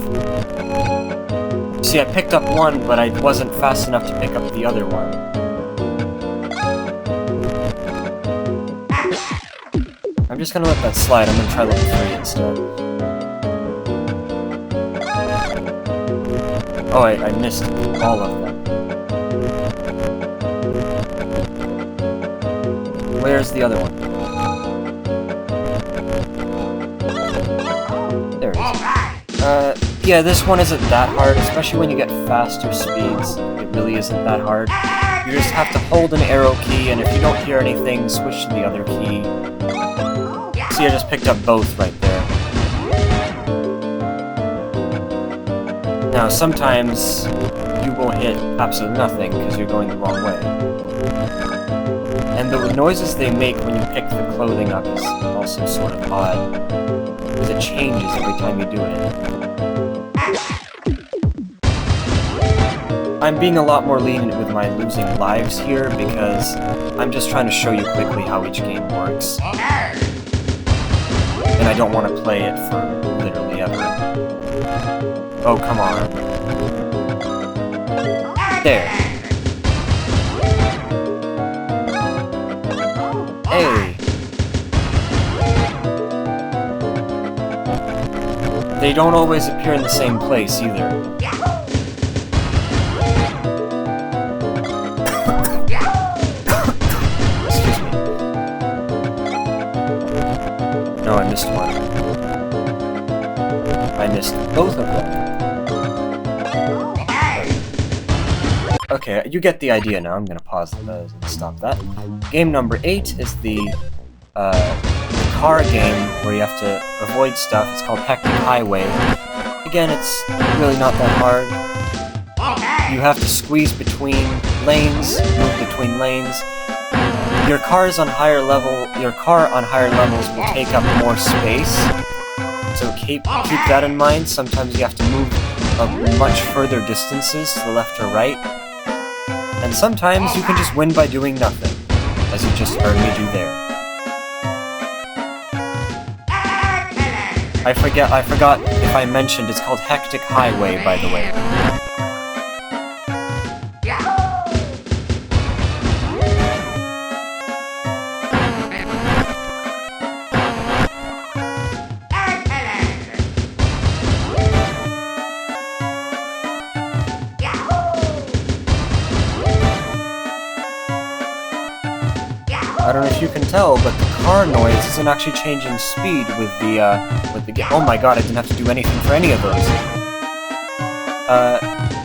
See, I picked up one, but I wasn't fast enough to pick up the other one. I'm just gonna let that slide. I'm gonna try level 3 instead. Oh, I missed all of them. Where's the other one? There it is. Yeah, this one isn't that hard, especially when you get faster speeds. It really isn't that hard. You just have to hold an arrow key, and if you don't hear anything, switch to the other key. See, I just picked up both right there. Now, sometimes you will hit absolutely nothing because you're going the wrong way. And And the noises they make when you pick the clothing up is also sort of odd, because it changes every time you do it. I'm being a lot more lenient with my losing lives here, because I'm just trying to show you quickly how each game works. And I don't want to play it for literally ever. Oh, come on. There. Hey! They don't always appear in the same place, either. Excuse me. No, I missed one. I missed both of them. Okay, you get the idea now. I'm gonna pause and stop that. Game number 8 is the car game where you have to avoid stuff. It's called Hectic Highway. Again, it's really not that hard. You have to squeeze between lanes, move between lanes. Your car on higher levels will take up more space. So keep that in mind. Sometimes you have to move much further distances to the left or right. And sometimes you can just win by doing nothing, as you just heard me do there. I forgot if I mentioned it's called Hectic Highway, by the way. I don't know if you can tell, but the car noise isn't actually changing speed with the game. Oh my god, I didn't have to do anything for any of those.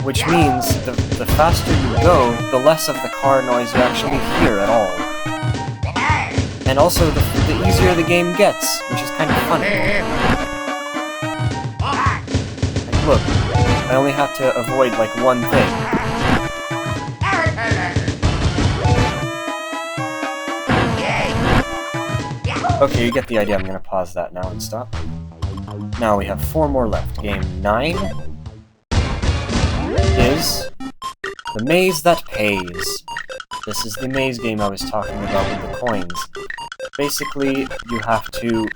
Which means the faster you go, the less of the car noise you actually hear at all. And also, the easier the game gets, which is kind of funny. Like, look, I only have to avoid, like, one thing. Okay, you get the idea. I'm gonna pause that now and stop. Now we have 4 more left. Game 9 is The Maze That Pays. This is the maze game I was talking about with the coins. Basically, you have to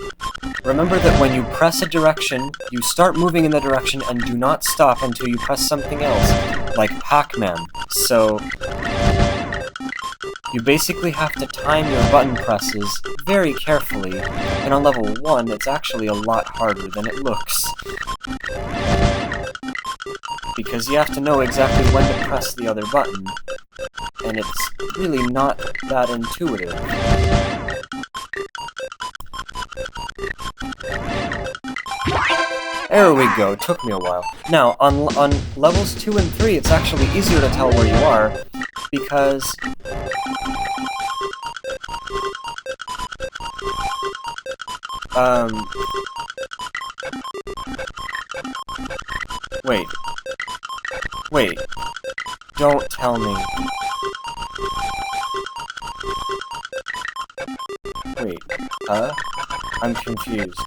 remember that when you press a direction, you start moving in the direction and do not stop until you press something else, like Pac-Man. So you basically have to time your button presses very carefully, and on level 1, it's actually a lot harder than it looks. Because you have to know exactly when to press the other button, and it's really not that intuitive. There we go, took me a while. Now, on levels 2 and 3, it's actually easier to tell where you are, because Wait. Don't tell me. Wait, I'm confused.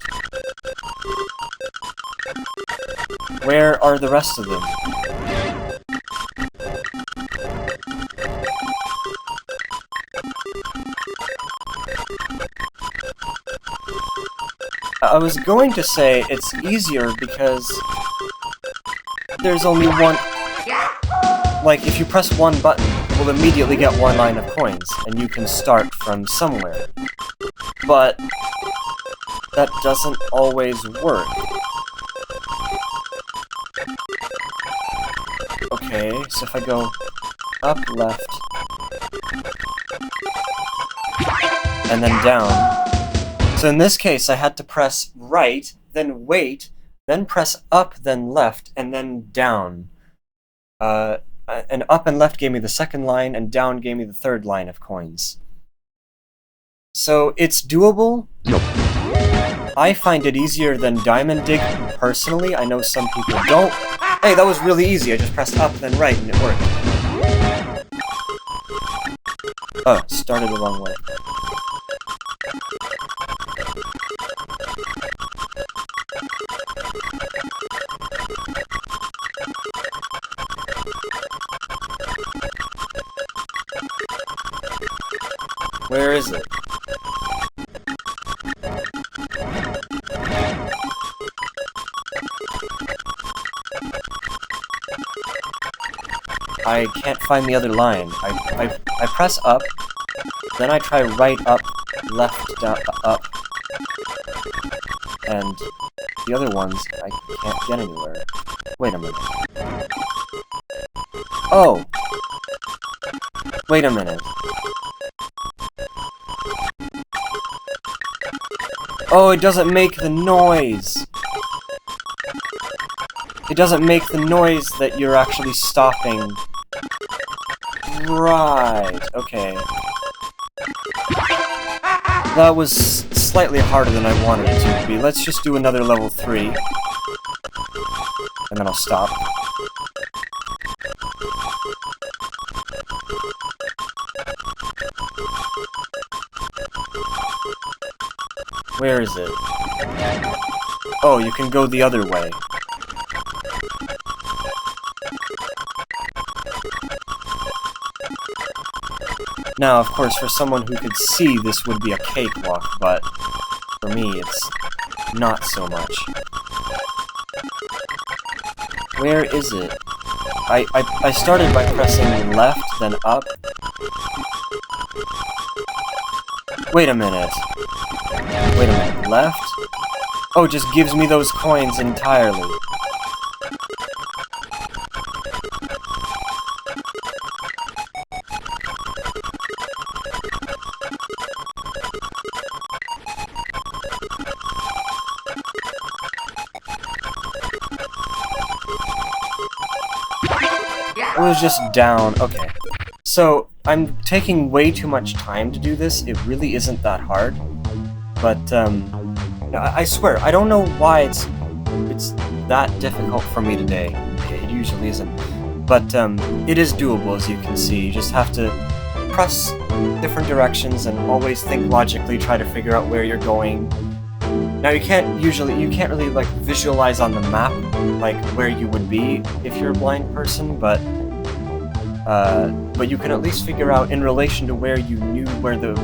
Where are the rest of them? I was going to say it's easier because there's only one... Like, if you press one button, we'll immediately get one line of coins, and you can start from somewhere. But that doesn't always work. Okay, so if I go up, left, and then down. So in this case, I had to press right, then wait, then press up, then left, and then down. And up and left gave me the second line, and down gave me the third line of coins. So it's doable. I find it easier than Diamond Dig personally. I know some people don't. Hey, that was really easy. I just pressed up, then right, and it worked. Oh, started the wrong way. Where is it? I can't find the other line. I press up, then I try right up, left, down, up, and the other ones I can't get anywhere. Wait a minute. Oh! Wait a minute. Oh, it doesn't make the noise! It doesn't make the noise that you're actually stopping. Right, okay. That was slightly harder than I wanted it to be. Let's just do another level 3. And then I'll stop. Where is it? Oh, you can go the other way. Now, of course, for someone who could see, this would be a cakewalk, but for me, it's not so much. Where is it? I started by pressing left, then up. Wait a minute. Wait a minute. Left? Oh, it just gives me those coins entirely. It was just down. Okay. So, I'm taking way too much time to do this. It really isn't that hard. But, I swear, I don't know why it's that difficult for me today. It usually isn't. But, it is doable, as you can see. You just have to press different directions and always think logically, try to figure out where you're going. Now, you can't really, like, visualize on the map, like, where you would be if you're a blind person, but you can at least figure out, in relation to where you knew where the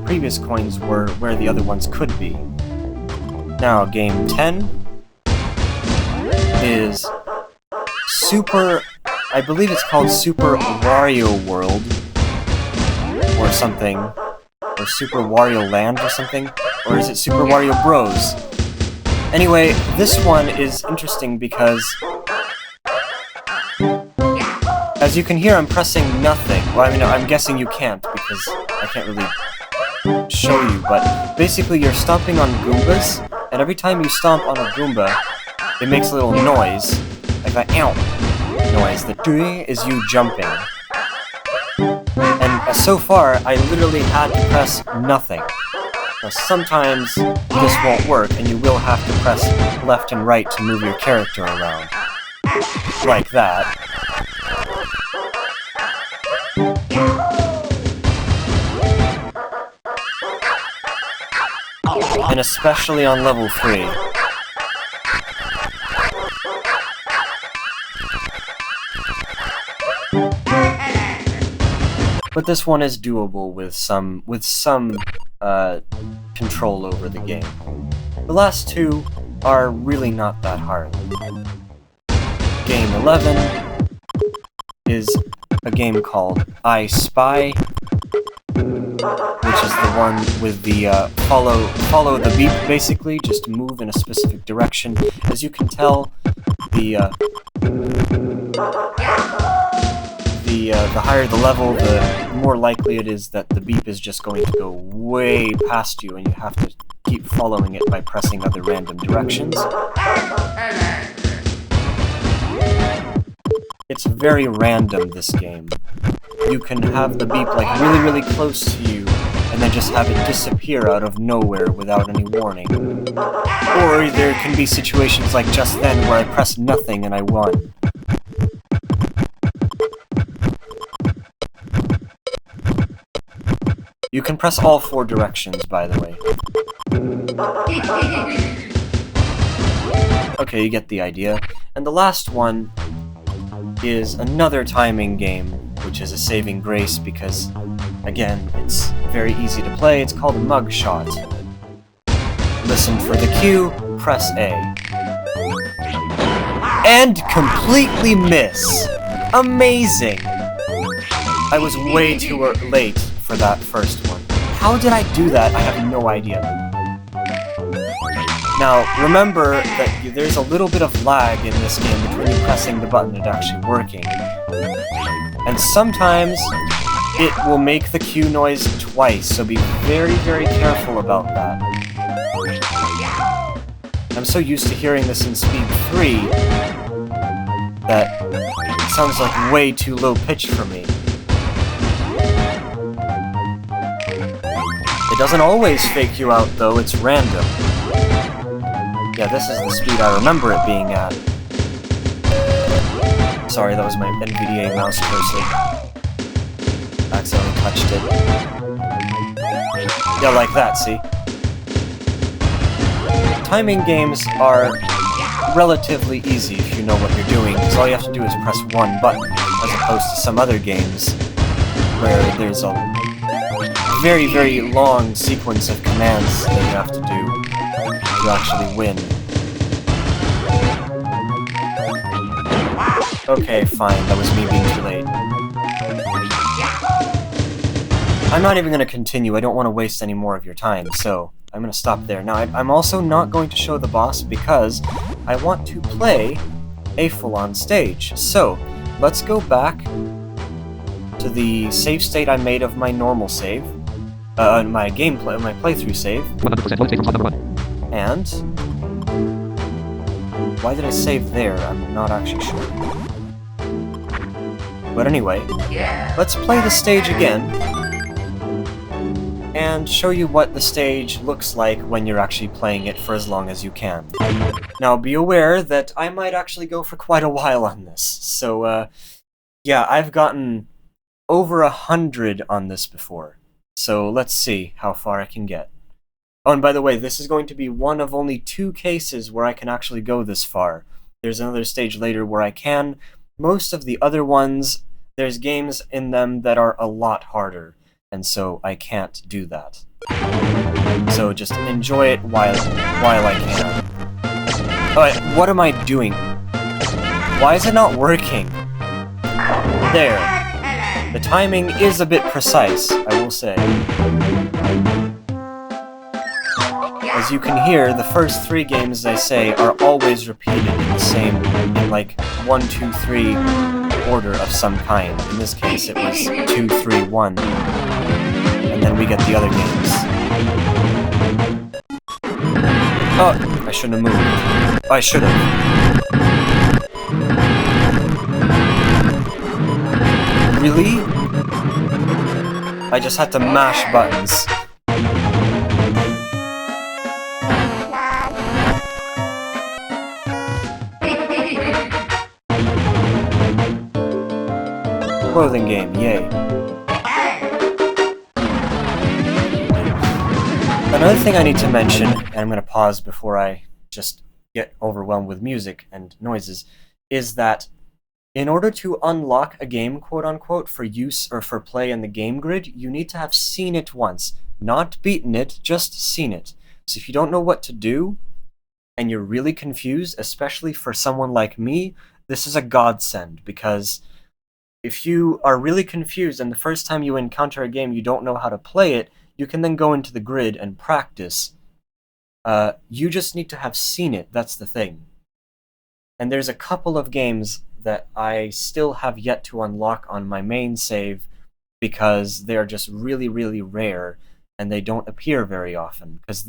previous coins were, where the other ones could be. Now, game 10 is I believe it's called Super Wario World, or something, or Super Wario Land or something, or is it Super Wario Bros? Anyway, this one is interesting because, as you can hear, I'm pressing nothing. Well, I mean, I'm guessing you can't, because I can't really show you, but basically you're stomping on Goombas, and every time you stomp on a Goomba, it makes a little noise, like that ow noise. The doing is you jumping. And so far, I literally had to press nothing. Now, sometimes this won't work, and you will have to press left and right to move your character around. Like that. And especially on level 3. But this one is doable with some control over the game. The last two are really not that hard. Game 11 is a game called I Spy, which is the one with the follow the beep, basically, just move in a specific direction. As you can tell, the higher the level, the more likely it is that the beep is just going to go way past you, and you have to keep following it by pressing other random directions. It's very random, this game. You can have the beep like really, really close to you, and then just have it disappear out of nowhere without any warning. Or there can be situations like just then where I pressed nothing and I won. You can press all 4 directions, by the way. Okay, you get the idea. And the last one is another timing game, which is a saving grace because, again, it's very easy to play. It's called Mugshot. Listen for the cue, press A. And completely miss! Amazing! I was way too late for that first one. How did I do that? I have no idea. Now, remember that there's a little bit of lag in this game between you pressing the button and actually working. And sometimes it will make the cue noise twice, so be very, very careful about that. I'm so used to hearing this in speed 3 that it sounds like way too low pitch for me. It doesn't always fake you out though, it's random. Yeah, this is the speed I remember it being at. Sorry, that was my NVDA mouse cursor. Accidentally touched it. Yeah, like that, see? Timing games are relatively easy if you know what you're doing, because all you have to do is press one button, as opposed to some other games where there's a very, very long sequence of commands that you have to do to actually win. Okay, fine, that was me being too late. I'm not even going to continue, I don't want to waste any more of your time, so I'm going to stop there. Now, I'm also not going to show the boss because I want to play a full-on stage. So, let's go back to the save state I made of my normal save. My playthrough save. 100% load state from slot number 1. And why did I save there? I'm not actually sure. But anyway, let's play the stage again and show you what the stage looks like when you're actually playing it for as long as you can. Now, be aware that I might actually go for quite a while on this. So, yeah, I've gotten over 100 on this before. So let's see how far I can get. Oh, and by the way, this is going to be one of only 2 cases where I can actually go this far. There's another stage later where I can. Most of the other ones, there's games in them that are a lot harder, and so I can't do that. So just enjoy it while I can. Alright, what am I doing? Why is it not working? There. The timing is a bit precise, I will say. As you can hear, the first 3 games I say are always repeated in the same, in like 1, 2, 3 order of some kind. In this case, it was 2, 3, 1. And then we get the other games. Oh, I shouldn't have moved. Oh, I should have. Really? I just had to mash buttons. Clothing game, yay. Another thing I need to mention, and I'm going to pause before I just get overwhelmed with music and noises, is that in order to unlock a game, quote-unquote, for use or for play in the game grid, you need to have seen it once. Not beaten it, just seen it. So if you don't know what to do, and you're really confused, especially for someone like me, this is a godsend, because if you are really confused and the first time you encounter a game you don't know how to play it, you can then go into the grid and practice. You just need to have seen it, that's the thing. And there's a couple of games that I still have yet to unlock on my main save because they're just really, really rare and they don't appear very often. Because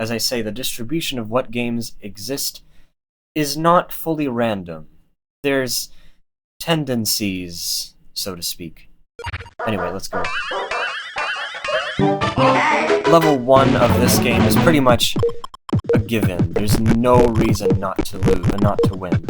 as I say, the distribution of what games exist is not fully random. There's tendencies, so to speak. Anyway, let's go. Level 1 of this game is pretty much a given. There's no reason not to lose, not to win.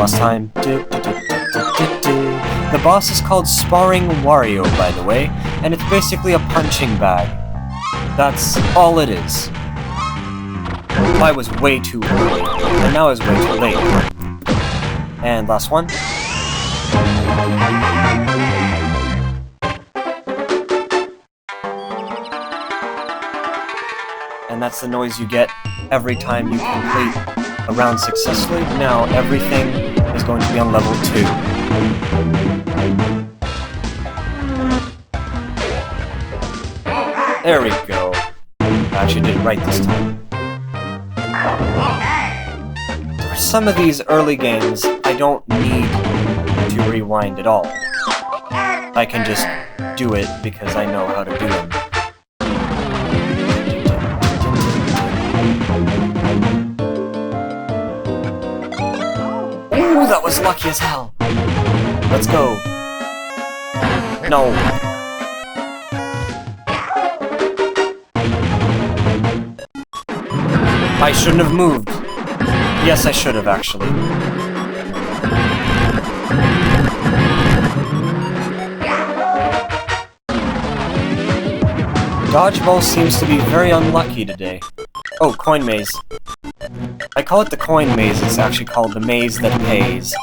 boss time. The boss is called Sparring Wario, by the way, and it's basically a punching bag. That's all it is. I was way too early, and now I was way too late. And last one. And that's the noise you get every time you complete a round successfully. Now everything is going to be on level 2. There we go. I actually did it right this time. For some of these early games, I don't need to rewind at all. I can just do it because I know how to do them. Ooh, that was lucky as hell! Let's go! No! I shouldn't have moved. Yes, I should have, actually. Dodgeball seems to be very unlucky today. Oh, coin maze. I call it the coin maze, it's actually called the maze that pays.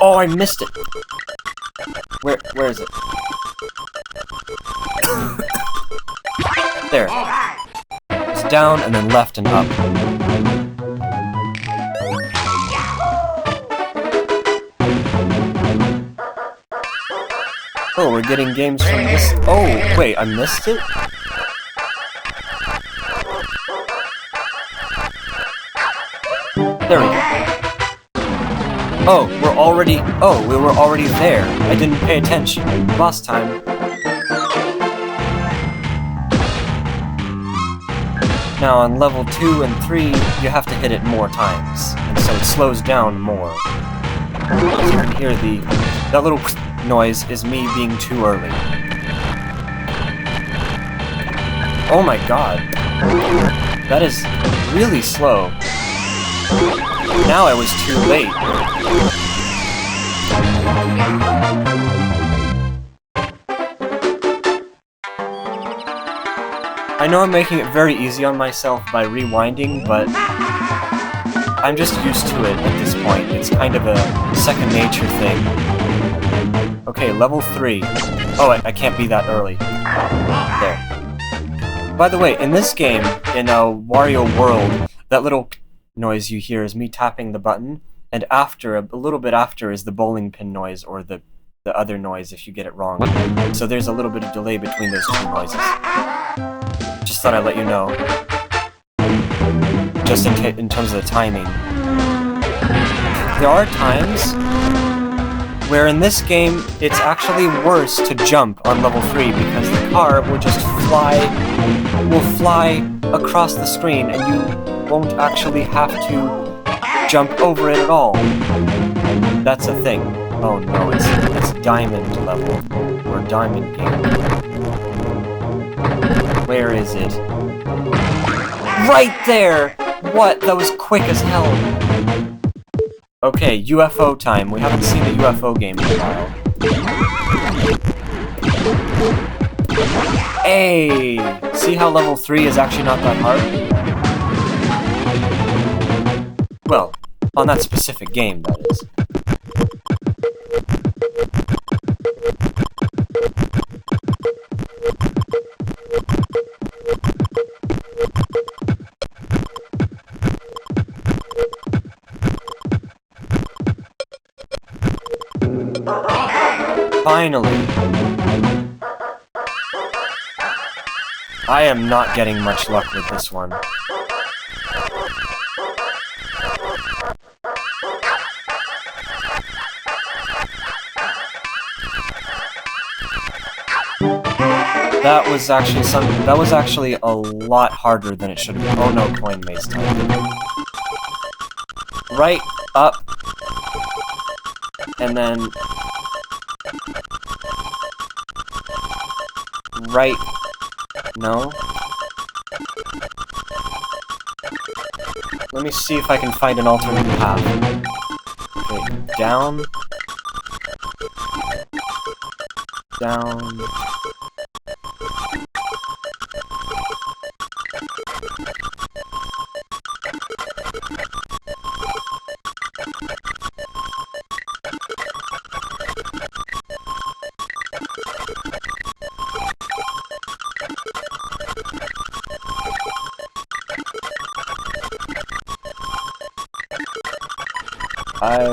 Oh, I missed it! Where is it? There. It's down and then left and up. Oh, we're getting games from this. Oh, wait, I missed it? There we go. Oh, we were already there. I didn't pay attention. Boss time. Now on level 2 and 3, you have to hit it more times, and so it slows down more. As you can hear that little noise is me being too early. Oh my god. That is really slow. Now I was too late. I know I'm making it very easy on myself by rewinding, but I'm just used to it at this point. It's kind of a second nature thing. Okay, level 3. Oh, I can't be that early. There. By the way, in this game, in Wario World, that little noise you hear is me tapping the button, and after, a little bit after, is the bowling pin noise, or the other noise if you get it wrong. So there's a little bit of delay between those two noises. Just thought I'd let you know. Just in terms of the timing. There are times where in this game, it's actually worse to jump on level 3 because the car will just fly across the screen and you won't actually have to jump over it at all. That's a thing. Oh no, it's diamond level, or diamond game. Where is it? Right there! What? That was quick as hell. Okay, UFO time. We haven't seen a UFO game in a while. Hey! See how level 3 is actually not that hard? Well, on that specific game, that is. Finally! I am not getting much luck with this one. That was actually a lot harder than it should have been. Oh no, coin maze time. Right, up, and then right, No? Let me see if I can find an alternate path. Okay, down. Down.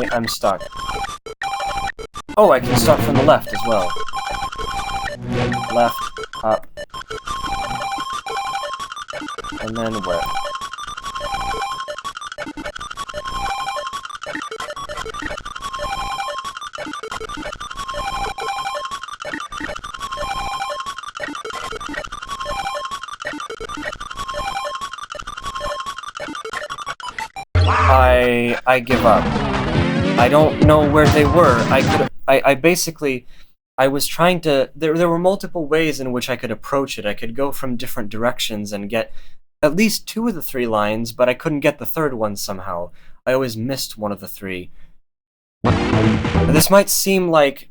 I'm stuck. Oh, I can start from the left as well. Left, up. And then where? I give up. I don't know where they were. I basically, I was trying to, there were multiple ways in which I could approach it. I could go from different directions and get at least 2 of the 3 lines, but I couldn't get the 3rd one somehow. I always missed one of the 3. This might seem like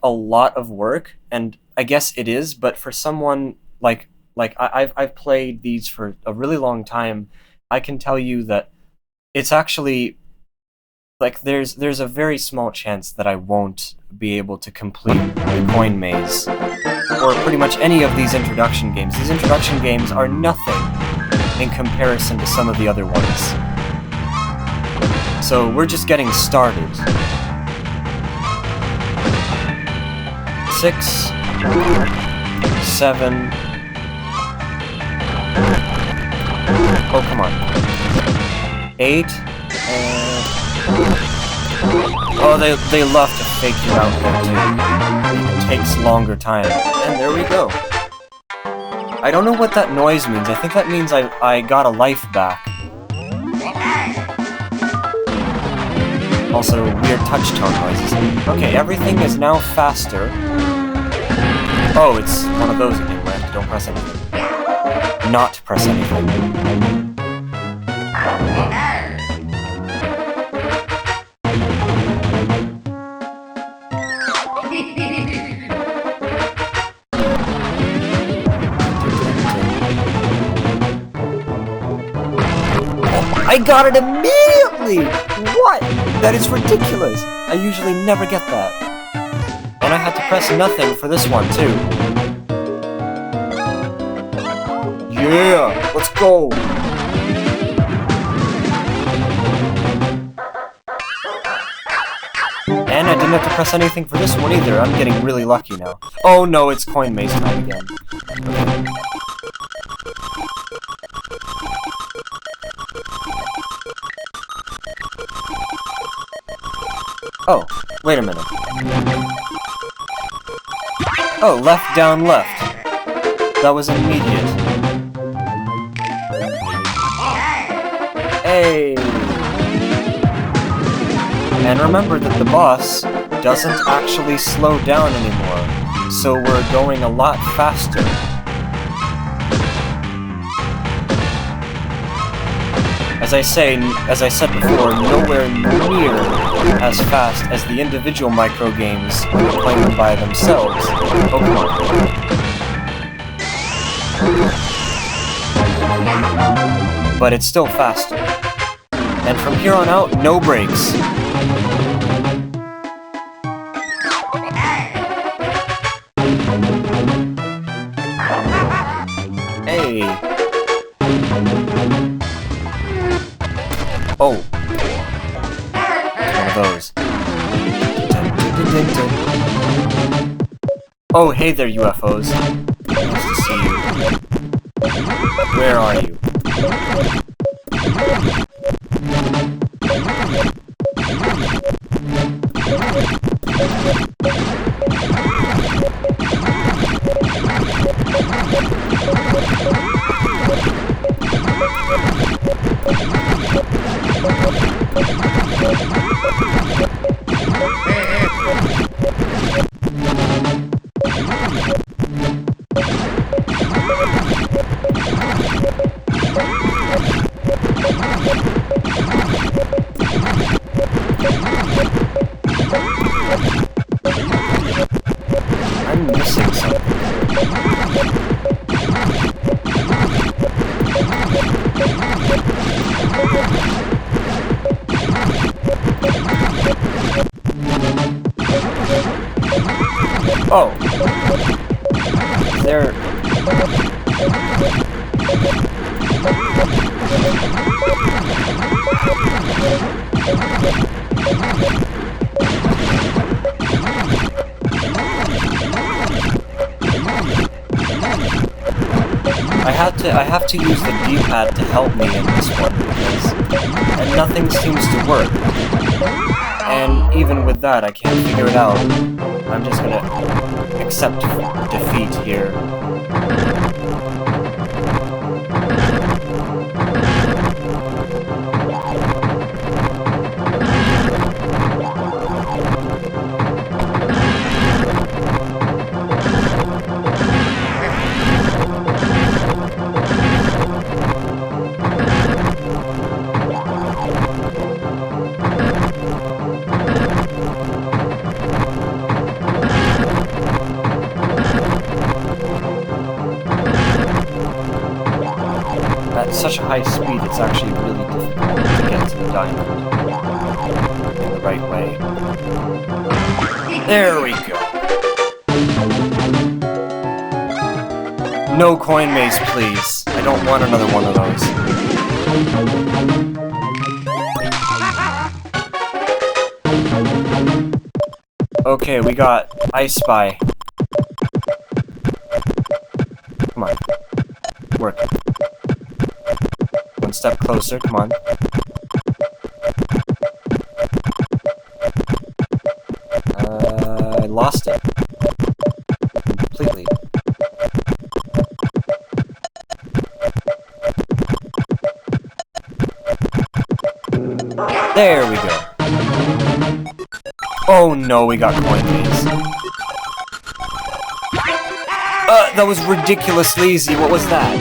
a lot of work, and I guess it is, but for someone like I've played these for a really long time, I can tell you that it's actually like there's a very small chance that I won't be able to complete the coin maze or pretty much any of these introduction games. These introduction games are nothing in comparison to some of the other ones. So we're just getting started. 6, 7. Oh, come on. 8, and... Oh, they love to fake you out there, too. It takes longer time. And there we go. I don't know what that noise means. I think that means I got a life back. Also, weird touch tone noises. Okay, everything is now faster. Oh, it's one of those again, where I don't press anything. Not press anything. I got it immediately! What? That is ridiculous! I usually never get that. And I had to press nothing for this one, too. Yeah! Let's go! And I didn't have to press anything for this one either. I'm getting really lucky now. Oh no, it's coin maze time again. Okay. Oh, wait a minute. Oh, left, down, left. That was immediate. Hey! And remember that the boss doesn't actually slow down anymore, so we're going a lot faster. As I said before, nowhere near as fast as the individual micro games when you're playing them by themselves. Oh, come on. But it's still faster. And from here on out, no brakes. Hey. Oh. One of those. Oh, hey there, UFOs. Nice to see you. Where are you? I'm missing something. Oh. There. I have to use the D-pad to help me in this one and nothing seems to work. And even with that, I can't figure it out. I'm just gonna accept defeat here. At such a high speed, it's actually really difficult to get to the diamond in the right way. There we go. No coin maze, please. I don't want another one of those. Okay, we got I Spy. Come on. Work. One step closer, come on. I lost it. Completely. There we go. Oh no, we got coin maze. That was ridiculously easy. What was that?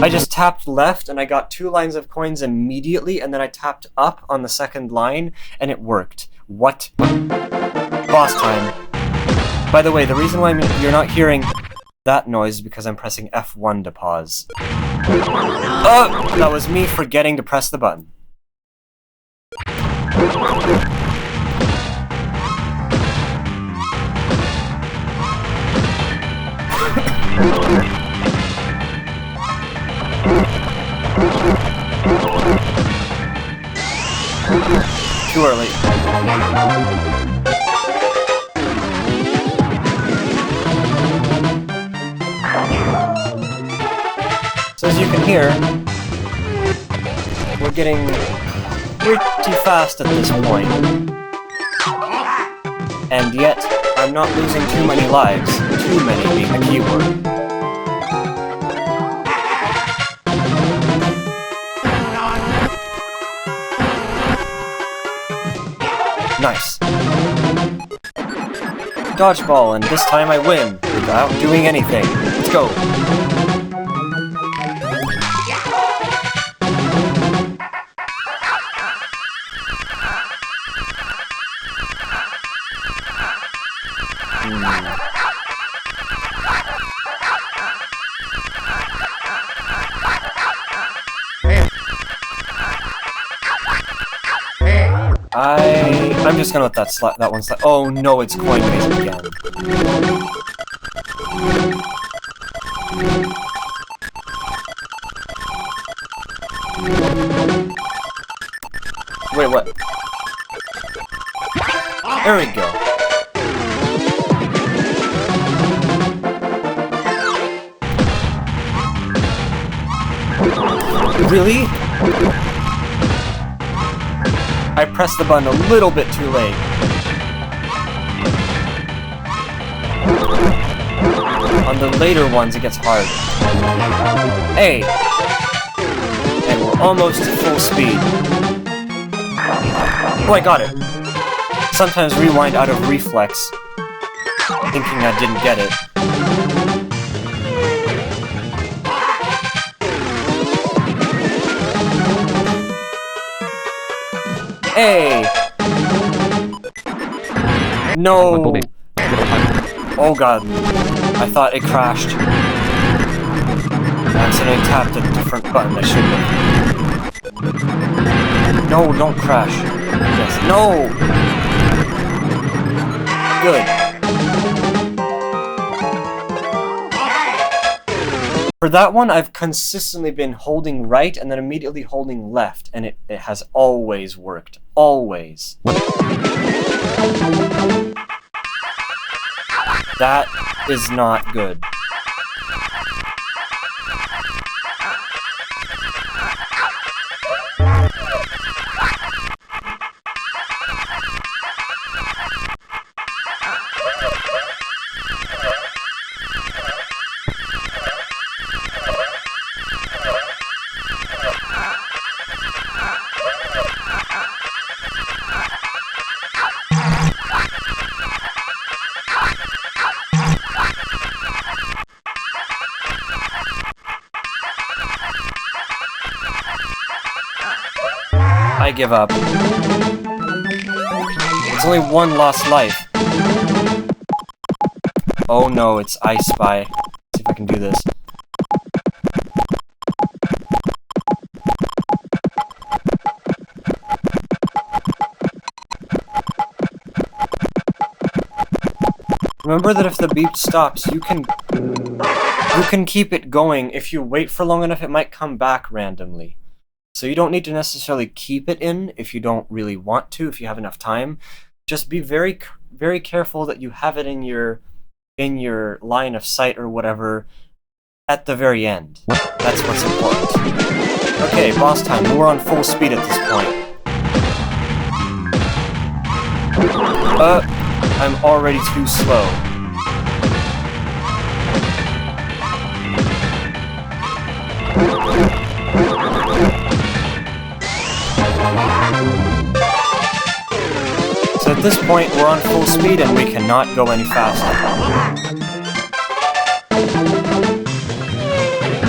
I just tapped left and I got 2 lines of coins immediately, and then I tapped up on the second line and it worked. What? Boss time. By the way, the reason why you're not hearing that noise is because I'm pressing F1 to pause. Oh! That was me forgetting to press the button. Too early. So as you can hear, we're getting pretty fast at this point. And yet, I'm not losing too many lives, too many being the keyword. Nice. Dodgeball, and this time I win, without doing anything. Let's go. I'm just gonna let that one slide. Oh no, it's coin maze again. Wait, what? There we go. Really? I pressed the button a little bit too late. On the later ones, it gets hard. Hey! And we're almost at full speed. Oh, I got it. Sometimes rewind out of reflex, thinking I didn't get it. Hey! No! Oh god. I thought it crashed. I accidentally tapped a different button I shouldn't have. No, don't crash. Yes. No! Good. For that one, I've consistently been holding right and then immediately holding left, and it has always worked. Always. That is not good. I give up. It's only one lost life. Oh no, it's I Spy. Let's see if I can do this. Remember that if the beep stops, you can keep it going. If you wait for long enough, it might come back randomly. So you don't need to necessarily keep it in if you don't really want to, if you have enough time. Just be very, very careful that you have it in your line of sight or whatever at the very end. That's what's important. Okay, boss time. We're on full speed at this point. I'm already too slow. So at this point, we're on full speed and we cannot go any faster.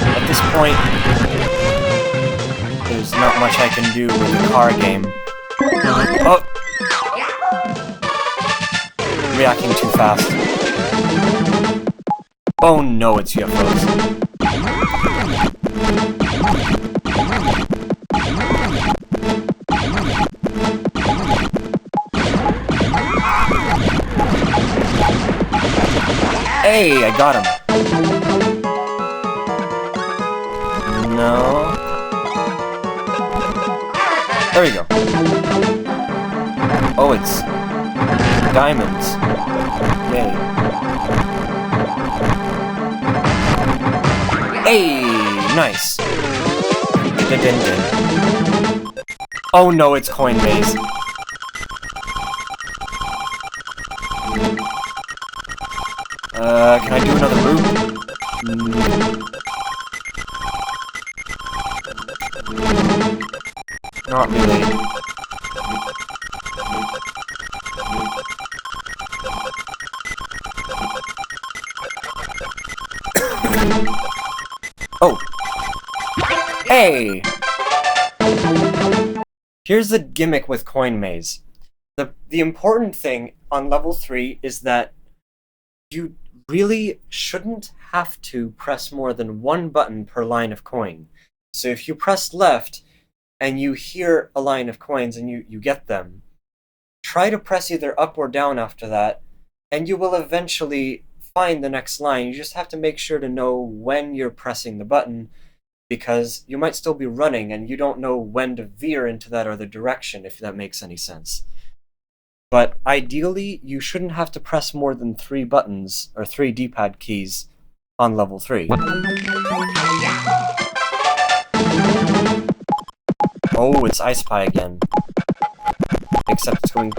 At this point, there's not much I can do with the car game. Oh! Reacting too fast. Oh no, it's UFOs. Hey, I got him. No. There we go. Oh, it's diamonds. Yay. Hey, nice. Oh no, it's coin maze. Can I do another route? Not really. Oh! Hey! Here's the gimmick with Coin Maze. The important thing on level 3 is that you really shouldn't have to press more than one button per line of coin. So if you press left and you hear a line of coins and you get them, try to press either up or down after that, and you will eventually find the next line. You just have to make sure to know when you're pressing the button, because you might still be running and you don't know when to veer into that other direction, if that makes any sense. But ideally, you shouldn't have to press more than 3 buttons, or 3 D-pad keys, on level 3. Oh, it's I Spy again. Except it's going...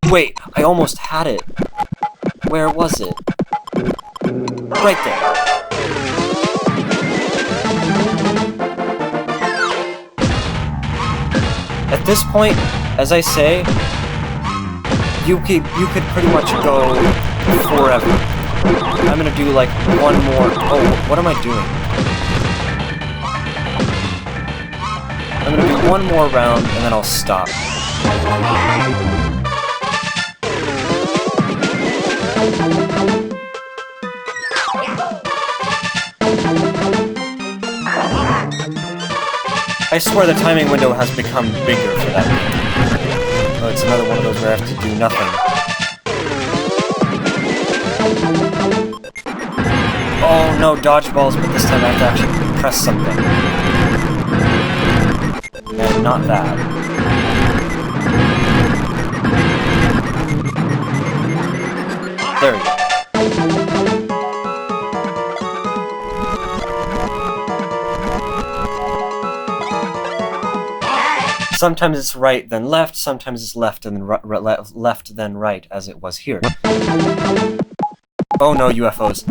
Wait, I almost had it. Where was it? Right there. At this point, as I say, you could pretty much go forever. I'm gonna do like one more... Oh, what am I doing? I'm gonna do one more round and then I'll stop. I swear the timing window has become bigger for that game. Oh, it's another one of those where I have to do nothing. Oh no, dodgeballs, but this time I have to actually press something. And not that. There we go. Sometimes it's right then left, sometimes it's left and then left then right, as it was here. Oh no, UFOs.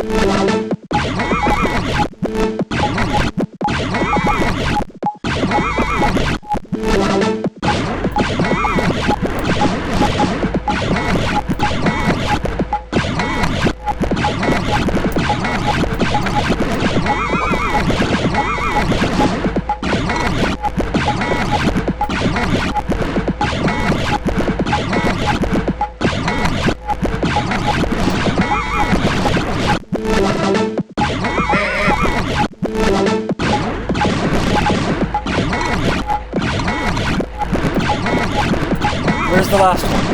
Where's the last one?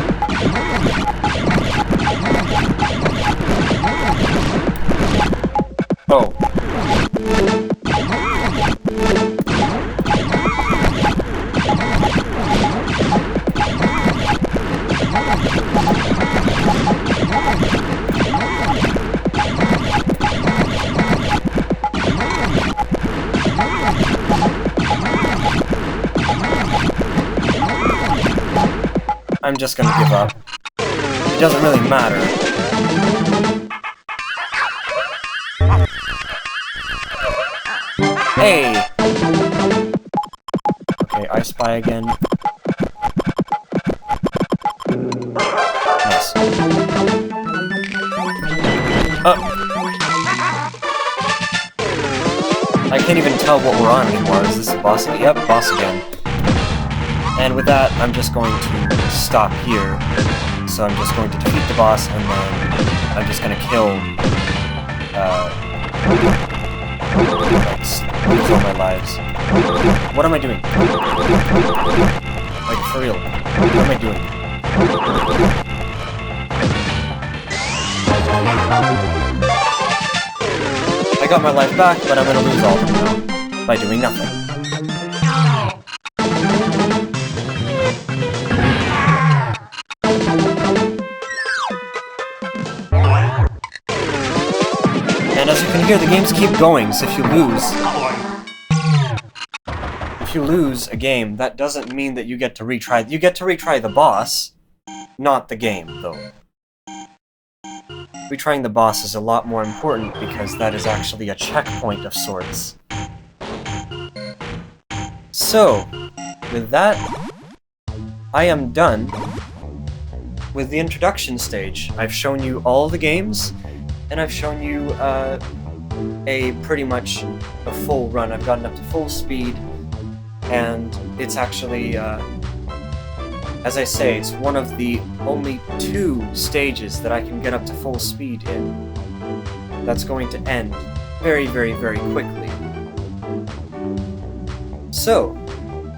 Oh. I'm just gonna give up. It doesn't really matter. Hey! Okay, I spy again. Nice. I can't even tell what we're on anymore. Is this a boss? Yep, boss again. And with that, I'm just going to stop here. So I'm just going to defeat the boss, and then I'm just going to kill, lose all my lives. What am I doing? Like, for real. What am I doing? I got my life back, but I'm going to lose all of them now by doing nothing. And as you can hear, the games keep going, so if you lose a game, that doesn't mean that you get to retry. You get to retry the boss, not the game, though. Retrying the boss is a lot more important because that is actually a checkpoint of sorts. So, with that, I am done with the introduction stage. I've shown you all the games, and I've shown you a pretty much a full run. I've gotten up to full speed, and it's actually, as I say, it's one of the only 2 stages that I can get up to full speed in. That's going to end very, very, very quickly. So,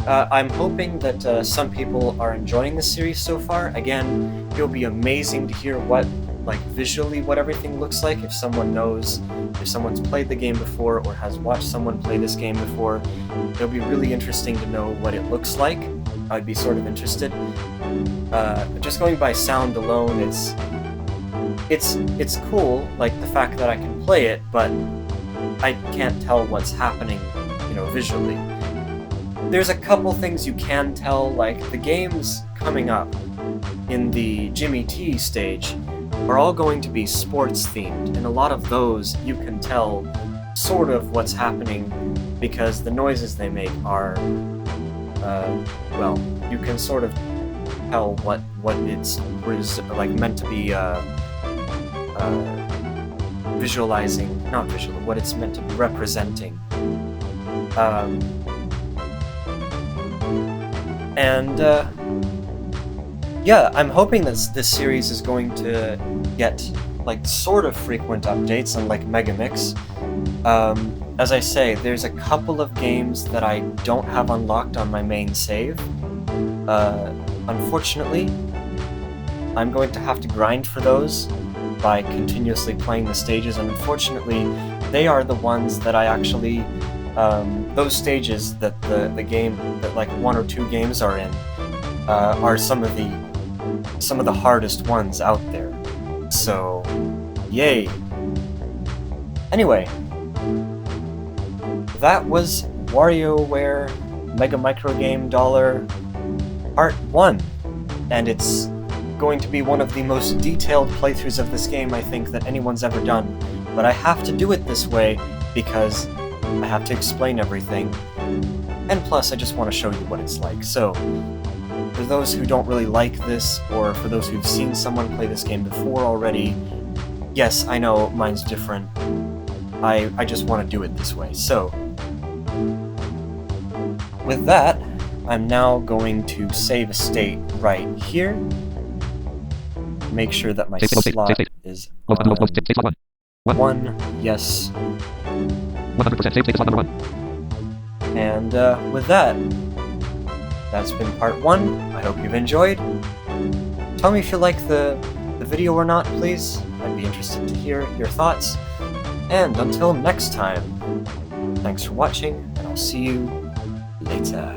I'm hoping that some people are enjoying the series so far. Again, it'll be amazing to hear what, like, visually what everything looks like. If someone knows, if someone's played the game before or has watched someone play this game before, it'll be really interesting to know what it looks like. I'd be sort of interested. Just going by sound alone, it's cool, like the fact that I can play it, but I can't tell what's happening, you know, visually. There's a couple things you can tell, like the games coming up in the Jimmy T stage are all going to be sports themed, and a lot of those you can tell sort of what's happening because the noises they make are, well, you can sort of tell what it's like meant to be visualizing, not visual, what it's meant to be representing. yeah, I'm hoping that this series is going to get, like, sort of frequent updates, unlike Megamix. As I say, there's a couple of games that I don't have unlocked on my main save. Unfortunately, I'm going to have to grind for those by continuously playing the stages, and unfortunately, they are the ones that I actually, those stages that the game, that like 1 or 2 games are in, are some of the hardest ones out there. So, yay! Anyway, that was WarioWare Mega Micro Game Dollar Part 1, and it's going to be one of the most detailed playthroughs of this game I think that anyone's ever done, but I have to do it this way because I have to explain everything, and plus I just want to show you what it's like. So, for those who don't really like this, or for those who've seen someone play this game before already, yes, I know mine's different. I just want to do it this way. So, with that, I'm now going to save a state right here. Make sure that my slot is on 1. Yes. 100% save slot number 1. And with that, that's been part 1. I hope you've enjoyed. Tell me if you like the video or not, please. I'd be interested to hear your thoughts. And until next time, thanks for watching, and I'll see you later.